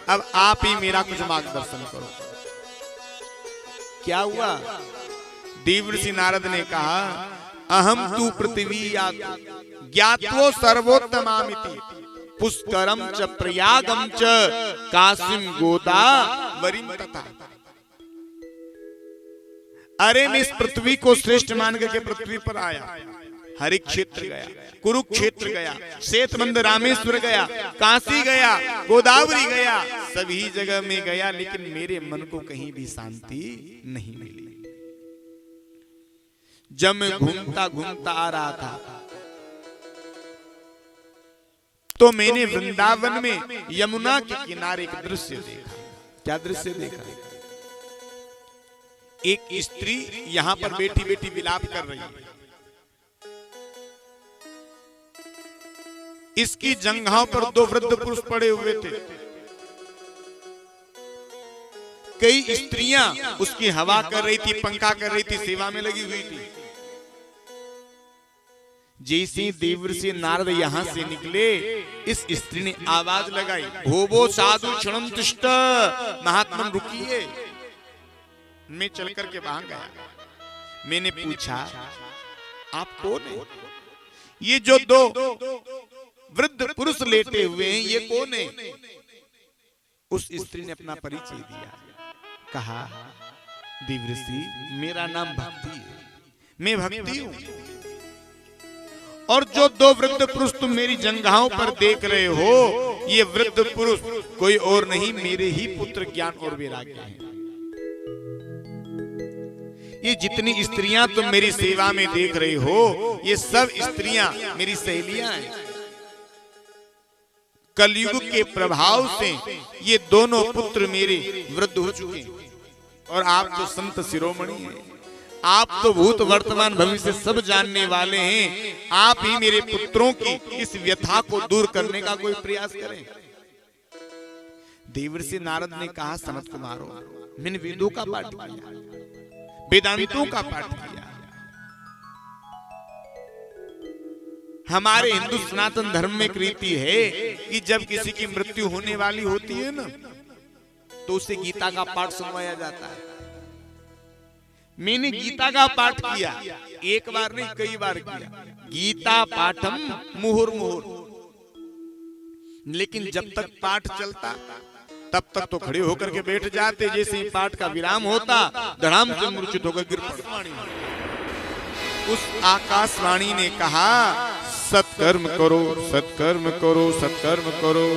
अब आप ही मेरा कुछ मार्गदर्शन करो। क्या हुआ? देवर्षि नारद ने कहा, अहम तु पृथ्वी ज्ञात्वो सर्वोत्तमामिति पुष्करम च प्रयागम च काशीम गोदावरीम तथा। अरे मैं इस पृथ्वी को श्रेष्ठ मान करके पृथ्वी पर आया, हरि क्षेत्र गया, कुरुक्षेत्र गया, श्वेतबंध रामेश्वर गया, काशी गया, गोदावरी गया, सभी जगह में गया, लेकिन मेरे मन को कहीं भी शांति नहीं मिली। जब मैं घूमता घूमता आ रहा था तो मैंने वृंदावन में यमुना के किनारे एक दृश्य देखा। क्या दृश्य देखा? एक स्त्री यहां पर बैठी बैठी विलाप कर रही है। इसकी जंघाओं पर दो वृद्ध पुरुष पड़े हुए थे। कई स्त्रियां उसकी हवा कर रही थी, पंखा कर रही थी, सेवा में लगी हुई थी। जैसे देवर्षि नारद यहां से निकले, इस स्त्री ने आवाज लगाई, भोबो साधु क्षणम तिष्ठ, महात्मन रुकिए। मैं चल करके वहां गया। मैंने पूछा, आप कौन है? ये जो दो वृद्ध पुरुष लेटे हुए हैं, ये कौन है? उस स्त्री ने अपना परिचय दिया। कहा, देवर्षि मेरा नाम भक्ति है, मैं भक्ति हूं। और जो दो वृद्ध पुरुष तुम मेरी जंघाओं पर देख रहे हो, ये वृद्ध पुरुष कोई और नहीं, मेरे ही पुत्र ज्ञान और वैराग्य हैं। ये जितनी स्त्रियां तुम मेरी सेवा में देख रहे हो, ये सब स्त्रियां मेरी सहेलियां हैं। कलयुग के प्रभाव से ये दोनों पुत्र मेरे वृद्ध हो चुके हैं। और आप तो संत शिरोमणि हैं, आप तो भूत वर्तमान भविष्य सब जानने वाले हैं। आप ही मेरे पुत्रों की इस व्यथा को दूर करने का कोई प्रयास करें। देवर्षि नारद ने कहा, सनत कुमारो, मैंने वेदों का पाठ किया, वेदांतों का पाठ किया। हमारे हिंदू सनातन धर्म में एक रीति है कि जब किसी की मृत्यु होने वाली होती है ना, तो उसे गीता का पाठ सुनवाया जाता है। मैंने गीता का पाठ किया, एक बार नहीं कई बार किया। गीता पाठम मुहुर मुहुर, लेकिन जब तक पाठ चलता तब तक तो खड़े होकर के बैठ जाते। जैसे ही पाठ का विराम होता, धड़ाम से मूर्छित होकर गिर पड़ते। उस आकाशवाणी ने कहा, सत्कर्म करो, सत्कर्म करो, सत्कर्म करो।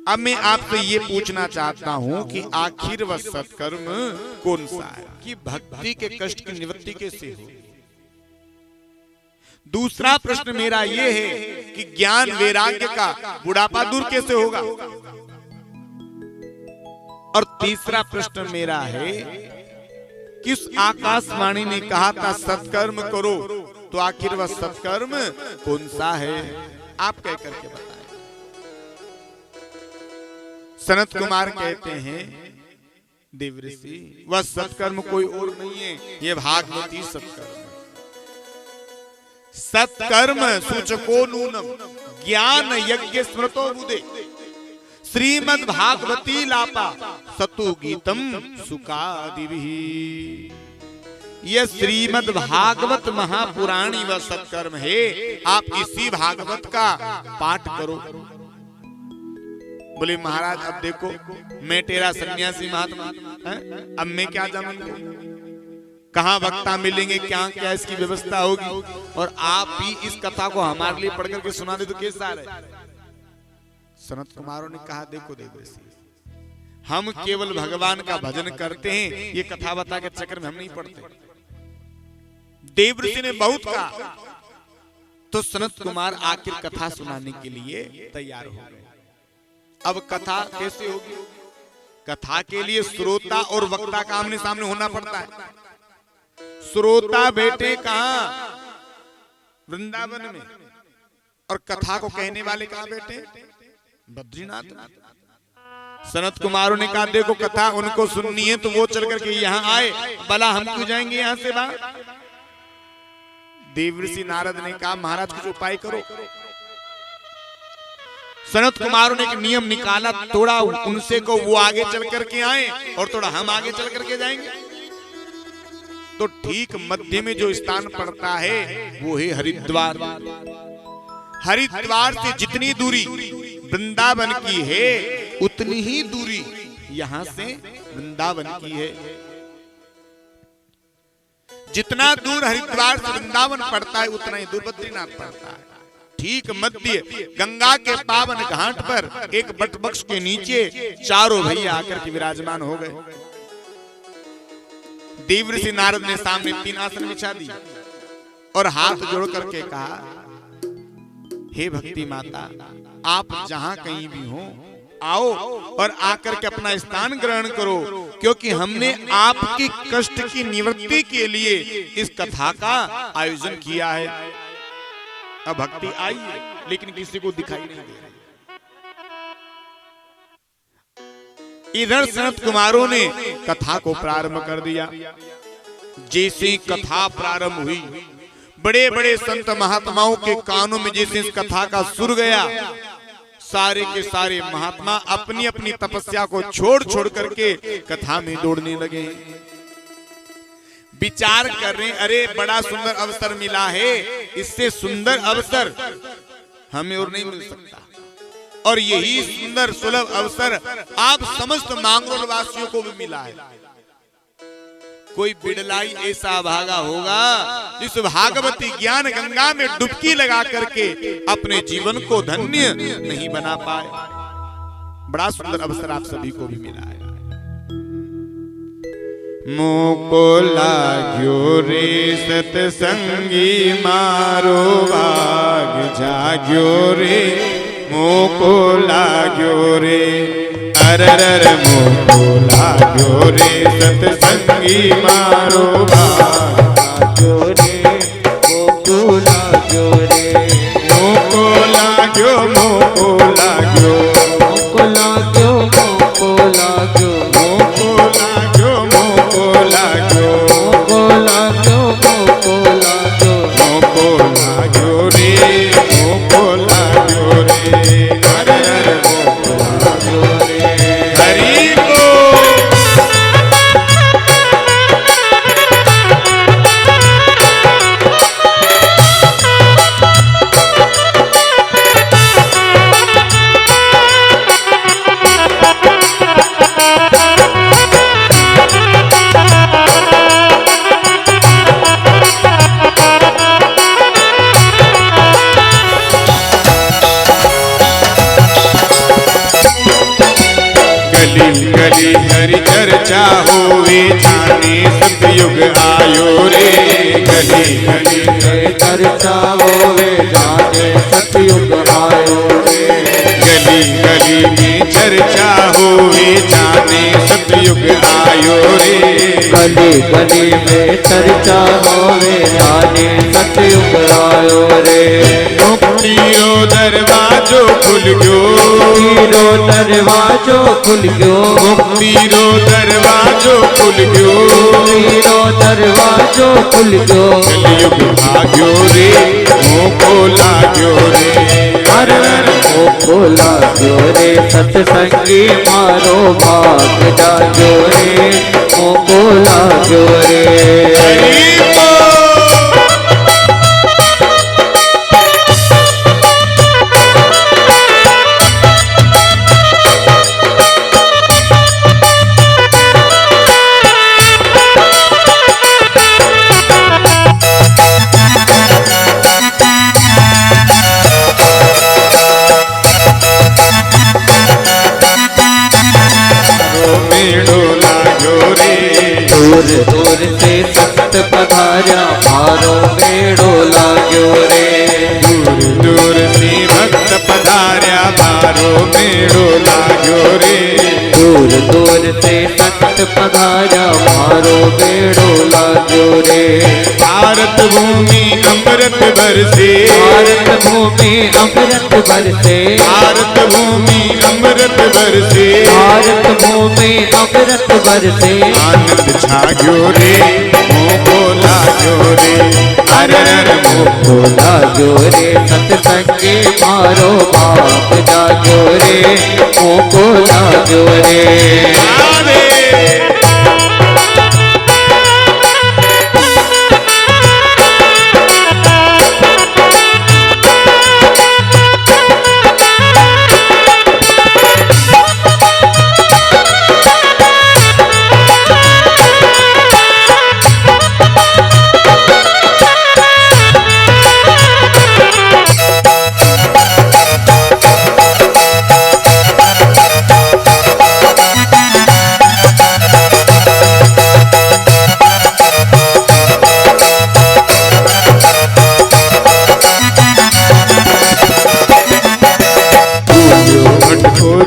अब मैं आपसे ये पूछना चाहता हूं कि आखिर वह सत्कर्म कौन सा है, कि भक्ति के कष्ट की निवृत्ति कैसे हो। दूसरा प्रश्न मेरा ये है कि ज्ञान वैराग्य का बुढ़ापा दूर कैसे होगा। और तीसरा प्रश्न मेरा है कि उस आकाशवाणी ने कहा था सत्कर्म करो, तो आखिर वह सत्कर्म कौन सा है, आप कह करके बताएं। सनत कुमार कहते हैं, देवर्षि वह सत्कर्म कोई और नहीं है, यह भागवती सत्कर्म। सत्कर्म सूचको नूनम ज्ञान यज्ञ स्मृतो बुधे श्रीमद् भागवती लापा सतु गीतम सुकादिभिः। यह श्रीमद् भागवत महापुराणी व सत्कर्म है। आप इसी भागवत का पाठ करो। बोले महाराज, अब देखो मैं तेरा सन्यासी महात्मा, अब मैं क्या जाऊं, कहाँ वक्ता मिलेंगे, क्या क्या इसकी व्यवस्था होगी, और आप ही इस कथा को हमारे लिए पढ़ करके सुना दे तो कैसा है। सनत कुमारों ने कहा, देखो देवर्षि, हम केवल भगवान का भजन करते हैं, ये कथा बता के चक्कर में हम नहीं पढ़ते। देवर्षि ने बहुत कहा, तो सनत कुमार आखिर कथा सुनाने के लिए तैयार हो गए। अब कथा कैसे होगी? कथा के लिए श्रोता और वक्ता का आमने सामने होना पड़ता है। श्रोता बैठे कहां? वृंदावन में, और कथा को कहने वाले कहां बैठे? बद्रीनाथ। सनत कुमारों ने कहा देखो कथा उनको सुननी है तो वो चल करके यहाँ आए, भला हम क्यों जाएंगे यहाँ से बाहर। देवर्षि नारद ने कहा महाराज कुछ उपाय करो। सनत कुमारों ने एक नियम निकाला, थोड़ा उनसे को वो आगे चल करके आए और थोड़ा हम आगे चल करके जाएंगे। तो ठीक मध्य में जो स्थान पड़ता है वो है हरिद्वार। हरिद्वार से जितनी दूरी वृंदावन की है उतनी ही दूरी यहां से वृंदावन की है। जितना दूर हरिद्वार से वृंदावन पड़ता है उतना ही दूर बद्रीनाथ पड़ता है। ठीक मध्य गंगा के पावन घाट पर एक बटवृक्ष के नीचे चारों भैया आकर के विराजमान हो गए। देवर्षि नारद ने सामने 3 आसन बिछा दी और हाथ जोड़ करके कहा हे भक्ति माता, आप जहां कहीं भी हो आओ और आकर के अपना स्थान ग्रहण करो, क्योंकि हमने आपके कष्ट की निवृत्ति के लिए इस कथा का आयोजन किया है। अब भक्ति आई है लेकिन किसी को दिखाई नहीं दे रही। इधर सनत कुमारों ने कथा को प्रारंभ कर दिया। जैसे कथा प्रारंभ हुई, बड़े बड़े संत महात्माओं के कानों में जैसे इस कथा का सुर गया, सारे के सारे महात्मा अपनी अपनी तपस्या को छोड़ छोड़ करके कथा में दौड़ने लगे। विचार कर रहे, अरे बड़ा सुंदर अवसर मिला है, इससे सुंदर अवसर हमें और नहीं मिल सकता। और यही सुंदर सुलभ अवसर आप समस्त मांगरोल वासियों को भी मिला है। कोई बिड़लाई ऐसा भागा होगा जिस भागवती ज्ञान गंगा में डुबकी लगा करके अपने जीवन को धन्य नहीं बना पाए। बड़ा सुंदर अवसर आप सभी को भी मिला है। मोको लाग्यो रे सतसंगी मारो भाग जाग्यो रे, मोको लाग्यो रे अररर मोको लाग्यो रे सतसंगी मारो भाग्यो रे, मोको लाग्यो रे, मोको लाग्यो, मोको लाग्यो, मोको लाग्यो, मोको लाग्यो, मोको लाग्यो, मोको लाग्यो, मोको लाग्यो, मोको लाग्यो, मोको लाग्यो रे, मोको लाग्यो रे अररर मोको लाग्यो रे। हरि को गली हरि चर्चा होवे जाने सतयुग आयो रे। गली गली हरि चर्चा होवे जाने सतयुग आयो रे। गली गली में चर्चा होवे जाने सतयुग आयो रे। गली गली में चर्चा होवे जाने सतयुग आयो रे। मुक्ति रो दरवाजो खुल गयो, मुक्ति रो दरवाजो खुल गयो, मुक्ति रो दरवाजो खुल गयो, मुक्ति रो दरवाजो खुल गयो। कलयुग भाग्यो रे, मोको लाग्यो रे, हर हर मोको लाग्यो रे। सत्संगी मारो भाग जाग्यो रे, मोको लाग्यो रे। दूर दूर से संत पधार्या मारो मेड़ो लाग्यो रे। दूर दूर से भक्त पधार्या मारो मेड़ो लाग्यो रे। दूर दूर से संत पधार्या मारो मेड़ो लाग्यो रे। भारत भूमि अमृत बरसे, भारत भूमि अमृत बरसे, भारत भूमि अमृत बरसे, भारत मुँह में अमृत बरसे, आनंद छायो रे मोको लाग्यो रे, अरर मोको लाग्यो रे, सत्संगे मारो बाप जाग्यो रे, मोको लाग्यो रे।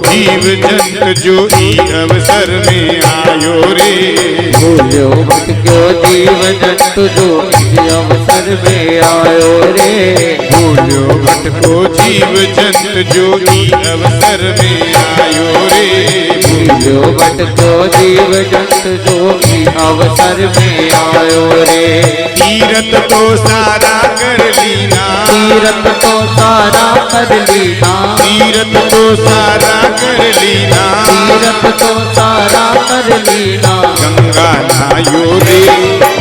जीव जंत जो ई अवसर में आयो रे, भूलो भटक्यो जीव जंतु जो इस अवसर में आयो रे, भूलो भटको जीव जंत जो ई अवसर में आयो रे, भूलो भटक्यो जीव जंतु जो इस अवसर में आयो रे। तीरथ तो सारा कर लीना, तीरथ तो सारा कर लीना, तीरथ तो सारा कर लीना, तीरथ तो सारा कर लीना, गंगा नायो रे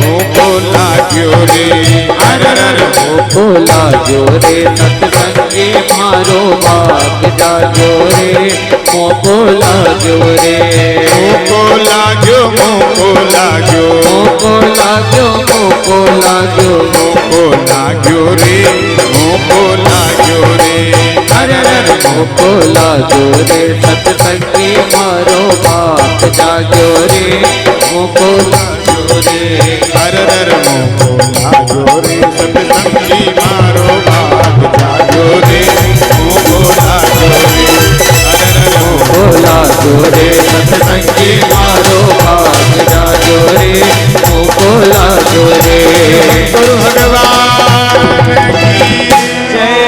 मोको लाग्यो रे, अरर मोको लाग्यो रे, सत्संगे मारो बाप जाग्यो रे, मोको लाग्यो रे, मोको लाग्यो, मोको लाग्यो, मोको लाग्यो, मोको लाग्यो, मोको लाग्यो रे, मोको लाग्यो रे, अरर मोको लाग्यो रे, सत्संगे मारो बाप जाग्यो रे, मोको लाग्यो रे, अरर मोको लाग्यो रे, सत्संगी मारो बाप जाग्यो रे, मोको लाग्यो रे, अरर मोको लाग्यो रे, सत्संगे मारो बाप जाग्यो रे, मोको लाग्यो रे। गुरु भगवान की जय।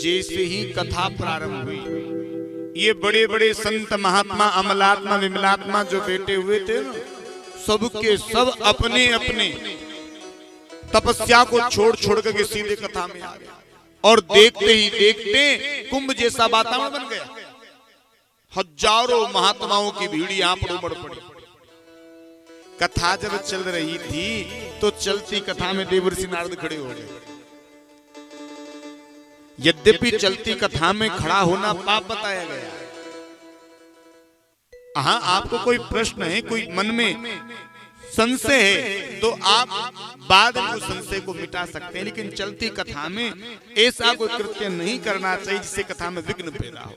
जैसे ही कथा प्रारंभ हुई, ये बड़े बड़े संत महात्मा अमलात्मा विमलात्मा जो बैठे हुए थे ना, सबके सब अपने अपने तपस्या को छोड़ छोड़ करके सीधे कथा में आ गए, और देखते ही देखते कुंभ जैसा वातावरण बन गया। हजारों महात्माओं की भीड़ यहाँ पर उमड़ पड़ी। कथा जब चल रही थी तो चलती कथा में देवर्षि नारद खड़े हो गए। यद्यपि चलती कथा में खड़ा होना पाप बताया गया है। हाँ, आपको कोई प्रश्न है, कोई मन में संशय है तो आप बाद में उस संशय को मिटा सकते हैं, लेकिन चलती कथा में ऐसा कोई कृत्य नहीं करना चाहिए जिससे कथा में विघ्न पैदा हो।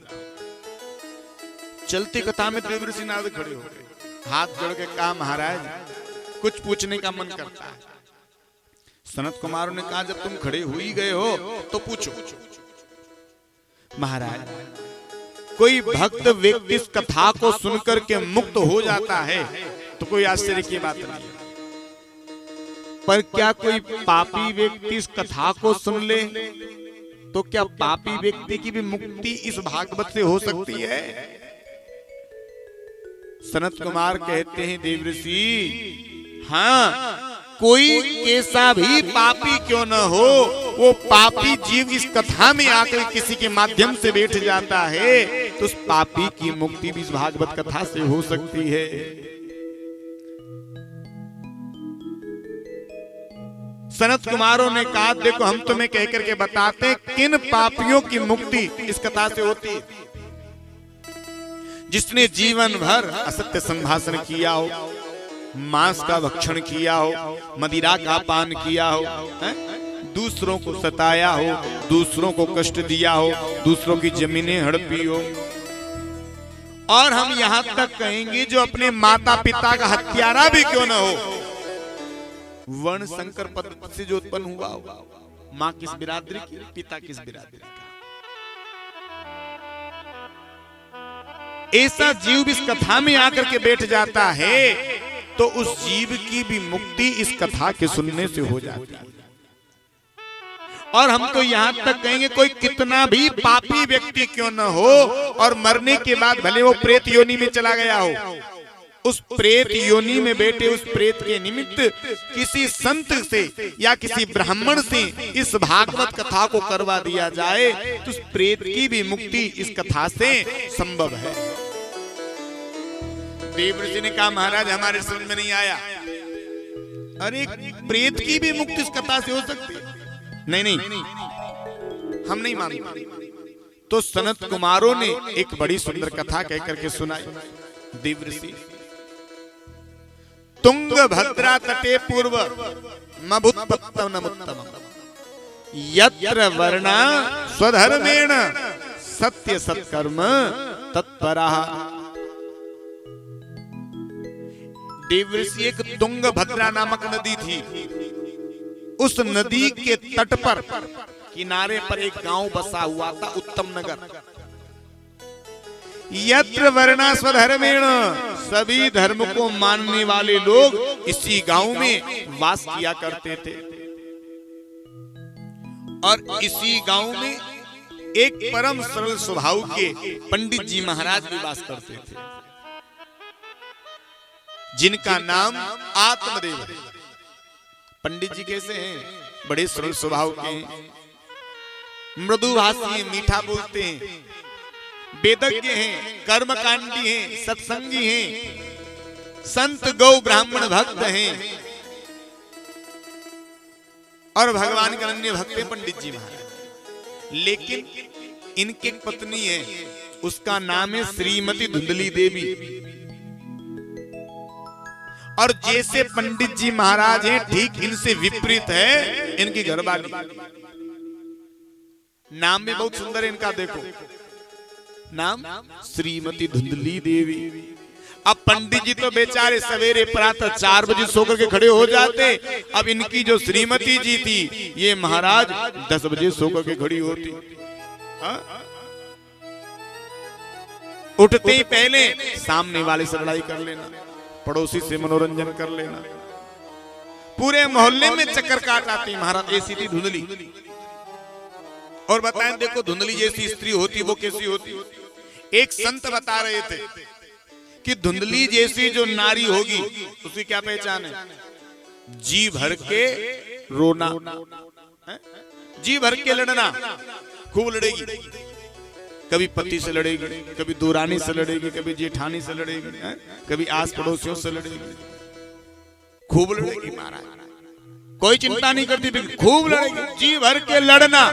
चलती कथा में देवर्षि नारद खड़े हो गए, हाथ जोड़ के कहा, महाराज कुछ पूछने का मन करता है। सनत कुमार ने कहा, जब तुम खड़े हो ही गए हो तो पूछो। महाराज, कोई भक्त व्यक्ति इस कथा को सुनकर के मुक्त हो जाता है तो कोई आश्चर्य की बात नहीं है, पर क्या कोई पापी व्यक्ति इस कथा को सुन ले तो क्या पापी व्यक्ति की भी मुक्ति इस भागवत से हो सकती है? सनत कुमार कहते हैं, देवर्षि, हाँ, कोई कैसा भी पापी क्यों न हो, वो पापी जीव इस कथा में आकर किसी के माध्यम से बैठ जाता है तो उस पापी की मुक्ति भी इस भागवत कथा से हो सकती है। सनत कुमारों ने कहा, देखो हम तुम्हें कहकर के बताते हैं किन पापियों की मुक्ति इस कथा से होती है। जिसने जीवन भर असत्य संभाषण किया हो, मांस का भक्षण किया हो, मदिरा का पान किया हो, दूसरों को सताया हो, दूसरों को कष्ट दिया हो, दूसरों की जमीनें हड़पी हो, और हम यहां तक कहेंगे जो अपने माता पिता का हत्यारा भी क्यों न हो, वर्ण संकर पद्धति से जो उत्पन्न हुआ हो, माँ किस बिरादरी की, पिता किस बिरादरी का, ऐसा जीव इस कथा में आकर के बैठ जाता है तो उस जीव की भी मुक्ति इस कथा के सुनने से हो जाती है। और हम तो यहाँ तक कहेंगे कोई कितना भी पापी व्यक्ति क्यों न हो और मरने के बाद भले वो प्रेत योनि में चला गया हो, उस प्रेत योनि में बैठे उस प्रेत के निमित्त किसी संत से या किसी ब्राह्मण से इस भागवत कथा को करवा दिया जाए तो उस प्रेत की भी मुक्ति इस कथा से संभव है। देवऋषि ने कहा महाराज हमारे समझ में नहीं आया। अरे प्रेत की भी मुक्ति इस कथा से हो सकती है? नहीं, हम नहीं मानते। तो सनत कुमारों ने एक बड़ी सुंदर कथा कह करके सुनाई। देवऋषि तुंग भद्रा तटे पूर्व मभुत्पत्तनमुत्तमम् यत्र वर्णा स्वधर्मेण सत्य सत्कर्म तत्परः। देवऋषि एक तुंग भद्रा नामक नदी थी। उस नदी के तट पर किनारे पर एक गांव बसा हुआ था, उत्तम नगर। यत्र वर्णा स्वधर्मेण, सभी धर्म को मानने वाले लोग इसी गांव में वास किया करते थे। और इसी गांव में एक परम सरल स्वभाव के पंडित जी महाराज भी वास करते थे, जिनका नाम आत्मदेव है। पंडित जी कैसे हैं? बड़े सरल स्वभाव के हैं, मृदुभाषी हैं, मीठा बोलते हैं, वेदज्ञ हैं, कर्मकांडी हैं, सत्संगी हैं, संत गौ ब्राह्मण भक्त हैं और भगवान के अनन्य भक्त हैं पंडित जी महाराज। लेकिन इनकी पत्नी है, उसका नाम है श्रीमती धुंधली देवी। और जैसे पंडित जी महाराज हैं ठीक इनसे विपरीत है इनकी घरवाली। नाम भी बहुत सुंदर है इनका, देखो नाम श्रीमती धुंधली देवी। अब पंडित जी तो बेचारे सवेरे प्रातः 4 बजे सोकर के खड़े हो जाते। अब इनकी जो श्रीमती जी थी ये महाराज 10 बजे सोकर के खड़ी होती। उठते ही पहले सामने वाले से लड़ाई कर लेना, पड़ोसी से मनोरंजन कर लेना, पूरे मोहल्ले में चक्कर काट आती महाराज। ऐसी थी धुंधली। और बताएं देखो धुंधली जैसी स्त्री होती वो कैसी होती। एक संत बता रहे थे कि धुंधली जैसी जो नारी होगी उसकी क्या पहचान है? जी भर के रोना, जी भर के लड़ना, खूब लड़ेगी। कभी पति से लड़ेगी, कभी दूरानी से लड़ेगी, कभी जेठानी से लड़ेगी, कभी आस पड़ोसियों से लड़ेगी, खूब लड़ेगी महाराज। कोई चिंता नहीं करती, खूब लड़ेगी, जी भर के लड़ना।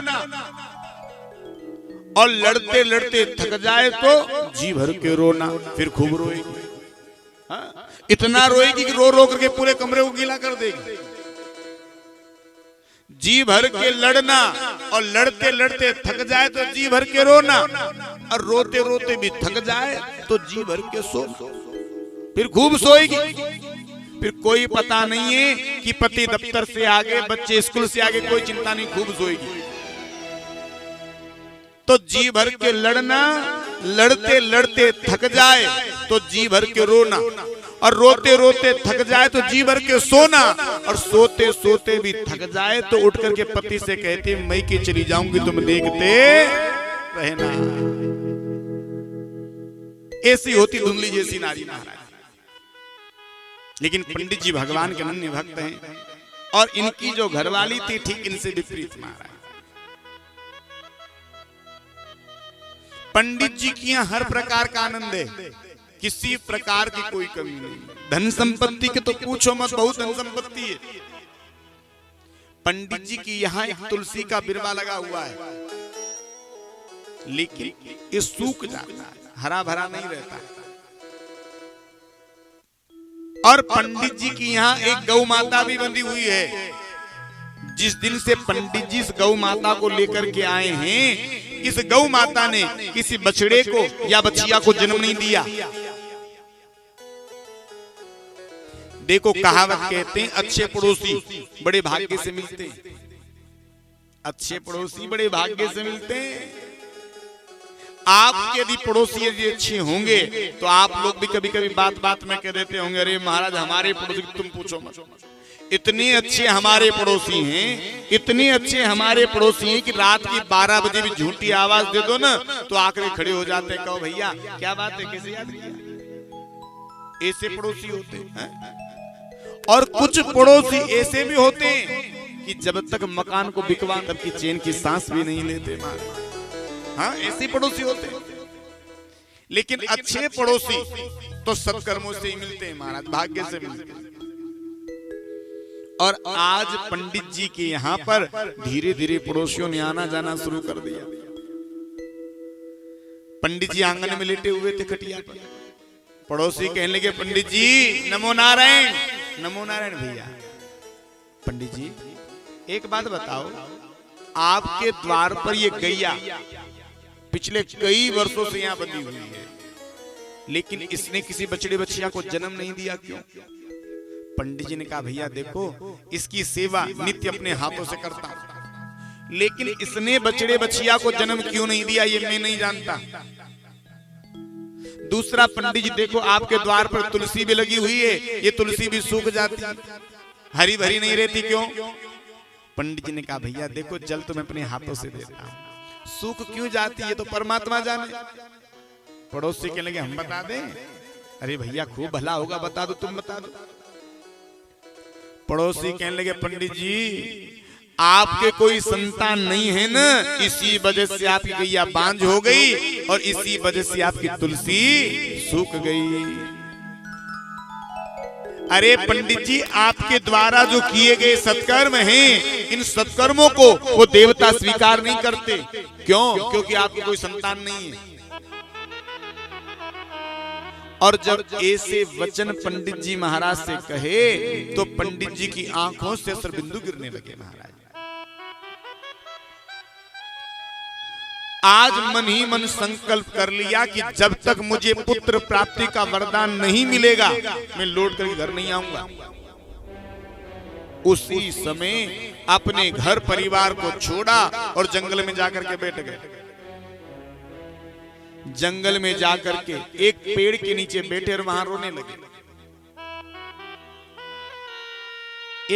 और लड़ते लड़ते थक जाए तो जी भर के रोना, फिर खूब रोएगी। इतना रोएगी कि रो रो करके पूरे कमरे को गीला कर देगी। जी भर के लड़ना और लड़ते लड़ते थक जाए तो जी भर के रोना, और रोते रोते भी थक जाए तो जी भर के सोना, फिर खूब सोएगी। फिर कोई पता नहीं है कि पति दफ्तर से आगे, बच्चे स्कूल से आगे, कोई चिंता नहीं, खूब सोएगी। तो जी भर के लड़ना, लड़ते लड़ते थक जाए तो जी भर के रोना, और रोते रोते थक जाए तो जी भर के सोना, और सोते सोते भी थक जाए तो उठ करके पति से कहती मैं कि चली जाऊंगी, तुम देखते रहना। ऐसी होती धुंधली जैसी नारी महाराज। लेकिन पंडित जी भगवान के अनन्य भक्त हैं और इनकी जो घरवाली थी ठीक इनसे विपरीत महाराज। पंडित जी की यहाँ हर प्रकार का आनंद है, किसी प्रकार की कोई कमी नहीं। धन संपत्ति के तो पूछो मत, बहुत धन संपत्ति है। पंडित जी की यहाँ एक तुलसी का बिरवा लगा हुआ है, लेकिन ये सूख जाता है, हरा भरा नहीं रहता। और पंडित जी की यहाँ एक गौ माता भी बंधी हुई है। जिस दिन से पंडित जी इस गौ माता को लेकर के आए हैं, इस गौ माता ने किसी बछड़े को या बछिया को जन्म नहीं दिया। देखो कहावत कहते हैं अच्छे पड़ोसी बड़े भाग्य से मिलते हैं। अच्छे पड़ोसी बड़े भाग्य से मिलते हैं। आपके यदि पड़ोसी यदि अच्छे होंगे तो आप लोग भी कभी कभी बात बात में कह देते होंगे, अरे महाराज हमारे पड़ोसी तुम पूछो मत। इतने अच्छे हमारे पड़ोसी हैं, इतने अच्छे हमारे पड़ोसी हैं कि रात की 12 बजे भी झूठी आवाज दे दो ना तो आकर खड़े हो जाते हैं, कहो भैया क्या बात है, कैसे याद किया। ऐसे पड़ोसी होते हैं। और कुछ पड़ोसी ऐसे भी होते हैं कि जब तक मकान को बिकवा तब की चैन की सांस भी नहीं लेते महाराज। हाँ, ऐसे पड़ोसी होते हैं। लेकिन अच्छे पड़ोसी तो सत्कर्मों से ही मिलते हैं महाराज, भाग्य से मिलते हैं। और आज पंडित जी के यहाँ पर धीरे धीरे पड़ोसियों ने आना जाना शुरू कर दिया। पंडित जी आंगन में लेटे हुए थे खटिया पर, पड़ोसी कहने लगे पंडित जी नमो नारायण। नमो नारायण भैया। पंडित जी एक बात बताओ, आपके द्वार पर ये गैया पिछले कई वर्षों से यहाँ बंधी हुई है, लेकिन इसने किसी बछड़े बछिया को जन्म नहीं दिया, क्यों? पंडित जी ने कहा भैया देखो, इसकी सेवा नित्य अपने हाथों से करता हूं, लेकिन इसने बछड़े बछिया को जन्म क्यों नहीं दिया ये मैं नहीं जानता। दूसरा, पंडित जी देखो आपके द्वार पर तुलसी भी लगी हुई है, ये तुलसी भी सूख जाती है, हरी भरी नहीं रहती, क्यों? पंडित जी ने कहा भैया देखो, जल तो मैं अपने हाथों से देता हूं, सूख क्यों जाती है तो परमात्मा जाने। पड़ोसी कहने लगे हम बता दें? अरे भैया खूब भला होगा, बता दो, तुम बता दो। पड़ोसी कहने लगे पंडित जी आपके कोई संतान नहीं है ना, इसी वजह से आपकी गैया बांझ हो गई और इसी वजह से आपकी तुलसी सूख गई। अरे पंडित जी आपके द्वारा जो किए गए सत्कर्म हैं, इन सत्कर्मों को वो देवता स्वीकार नहीं करते, क्यों? क्योंकि आपको कोई संतान नहीं है। और जब ऐसे वचन पंडित जी महाराज से कहे तो पंडित जी की आंखों से सरबिंदु गिरने लगे महाराज। आज मन ही मन संकल्प कर लिया कि जब तक मुझे पुत्र प्राप्ति का वरदान नहीं मिलेगा मैं लौट कर घर नहीं आऊंगा। उसी समय अपने घर परिवार को छोड़ा और जंगल में जाकर के बैठ गए। जंगल में जाकर के एक पेड़ के नीचे बैठे और वहां रोने लगे।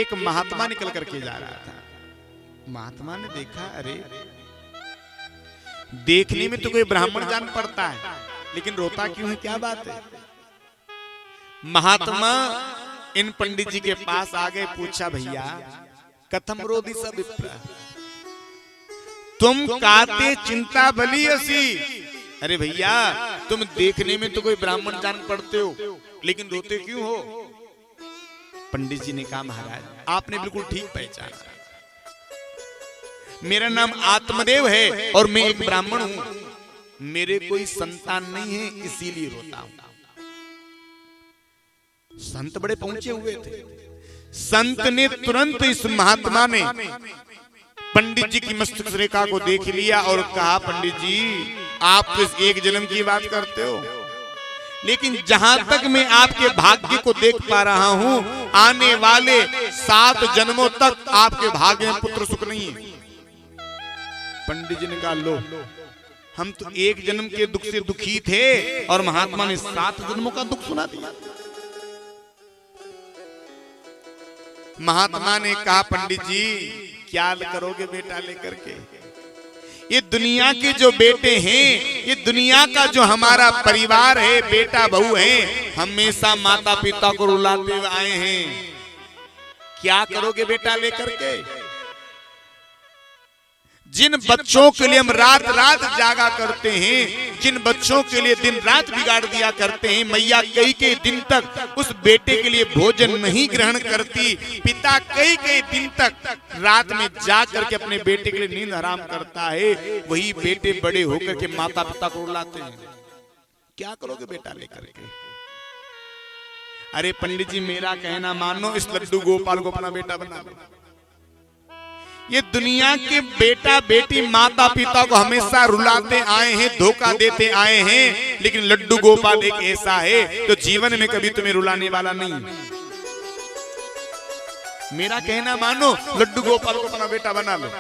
एक महात्मा निकल करके जा रहा था। महात्मा ने देखा, अरे देखने में तो कोई ब्राह्मण जान पड़ता है, लेकिन रोता क्यों है, क्या बात है? महात्मा इन पंडित जी के पास आ गए, पूछा भैया कथम रोधी सब विप्र, तुम काते चिंता भली असी। अरे भैया तुम देखने में तो कोई ब्राह्मण जान पड़ते हो, लेकिन रोते क्यों हो? पंडित जी ने कहा महाराज आपने बिल्कुल ठीक पहचाना, मेरा नाम आत्मदेव है और मैं एक ब्राह्मण हूं, मेरे कोई संतान नहीं है इसीलिए रोता हूं। संत बड़े पहुंचे हुए थे। संत ने तुरंत इस महात्मा ने पंडित जी की मस्तक रेखा को देख लिया और कहा पंडित जी आप तो एक जन्म की बात करते हो, लेकिन जहां तक मैं आपके भाग्य को देख पा रहा हूं, आने वाले 7 जन्मों तक आपके भाग्य में पुत्र सुख नहीं है। पंडित जी ने कहा लो, हम तो एक जन्म के दुख से दुखी थे और महात्मा ने 7 जन्मों का दुख सुना दिया। महात्मा ने कहा पंडित जी क्या करोगे बेटा लेकर के? ये दुनिया के जो बेटे हैं, ये दुनिया का जो हमारा परिवार है, बेटा बहू है, हमेशा माता पिता को रुलाते हुए आए हैं, क्या करोगे बेटा लेकर के? जिन बच्चों के लिए हम रात रात जागा करते हैं, जिन बच्चों के लिए दिन रात बिगाड़ दिया करते हैं, मैया कई दिन तक उस बेटे के लिए भोजन नहीं ग्रहण करती, पिता कई दिन तक रात में जाग करके अपने बेटे के लिए नींद हराम करता है, वही बेटे बड़े होकर के माता पिता को रुलाते हैं। क्या करोगे बेटा लेकर के? अरे पंडित जी मेरा कहना मानो, इस लड्डू गोपाल को अपना बेटा बना लो। ये दुनिया के बेटा बेटी माता पिता को हमेशा रुलाते आए हैं, धोखा देते आए हैं, लेकिन लड्डू गोपाल एक ऐसा है जो जीवन में कभी तुम्हें रुलाने वाला नहीं। मेरा कहना मानो, लड्डू गोपाल को अपना बेटा बना लो।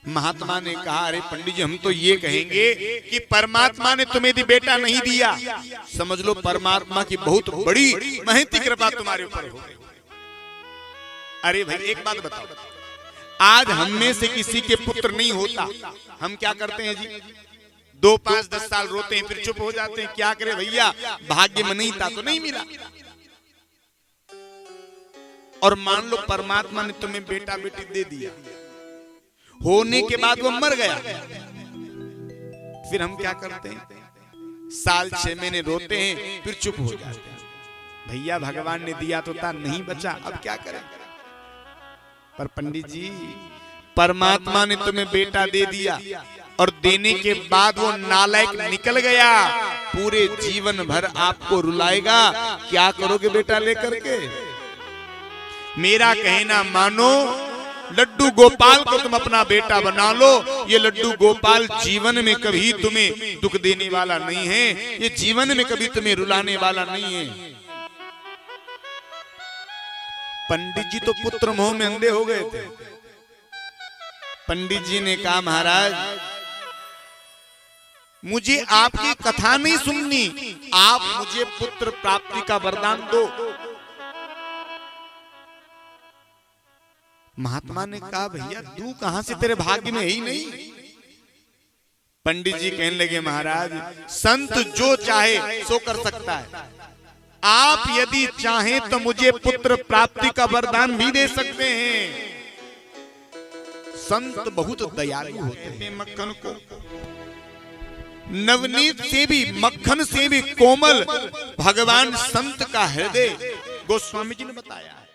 महात्मा ने कहा, अरे पंडित जी हम तो ये कहेंगे कि परमात्मा ने तुम्हें यदि बेटा नहीं दिया, समझ लो परमात्मा की बहुत बड़ी महती कृपा तुम्हारे ऊपर हो गई। अरे भाई एक बात बताओ, आज हम में से किसी के पुत्र नहीं होता, हम क्या करते हैं जी? 2, 5, 10 साल रोते हैं, फिर चुप हो जाते हैं। क्या करे भैया, भाग्य में नहीं था तो नहीं मिला। और मान लो परमात्मा ने तुम्हें बेटा बेटी दे दिया, होने के बाद वो मर गया, फिर हम क्या करते हैं? साल 6 महीने रोते हैं, फिर चुप हो जाते हैं। भैया भगवान ने दिया तो था, नहीं बचा, अब क्या करें? पर पंडित जी परमात्मा ने तुम्हें बेटा दे दिया और देने के बाद वो नालायक निकल गया, पूरे जीवन भर आपको रुलाएगा। क्या करोगे बेटा लेकर के? मेरा कहना मानो, लड्डू गोपाल को तुम अपना बेटा बना लो। ये लड्डू गोपाल जीवन में कभी तुम्हें दुख देने वाला नहीं है, ये जीवन में कभी तुम्हें रुलाने वाला नहीं है। पंडित जी तो पुत्र मोह में अंधे हो गए थे। पंडित जी ने कहा, महाराज मुझे आपकी कथा नहीं सुननी, आप मुझे पुत्र प्राप्ति का वरदान दो। महात्मा ने कहा, भैया तू कहां से, तेरे भाग्य में ही नहीं। पंडित जी कहने लगे, महाराज संत जो चाहे सो कर सकता है, आप यदि चाहें तो मुझे पुत्र प्राप्ति का वरदान भी दे सकते हैं। संत बहुत दयालु होते हैं। मक्खन को नवनीत से भी, मक्खन से भी कोमल भगवान संत का हृदय, गोस्वामी जी ने बताया है।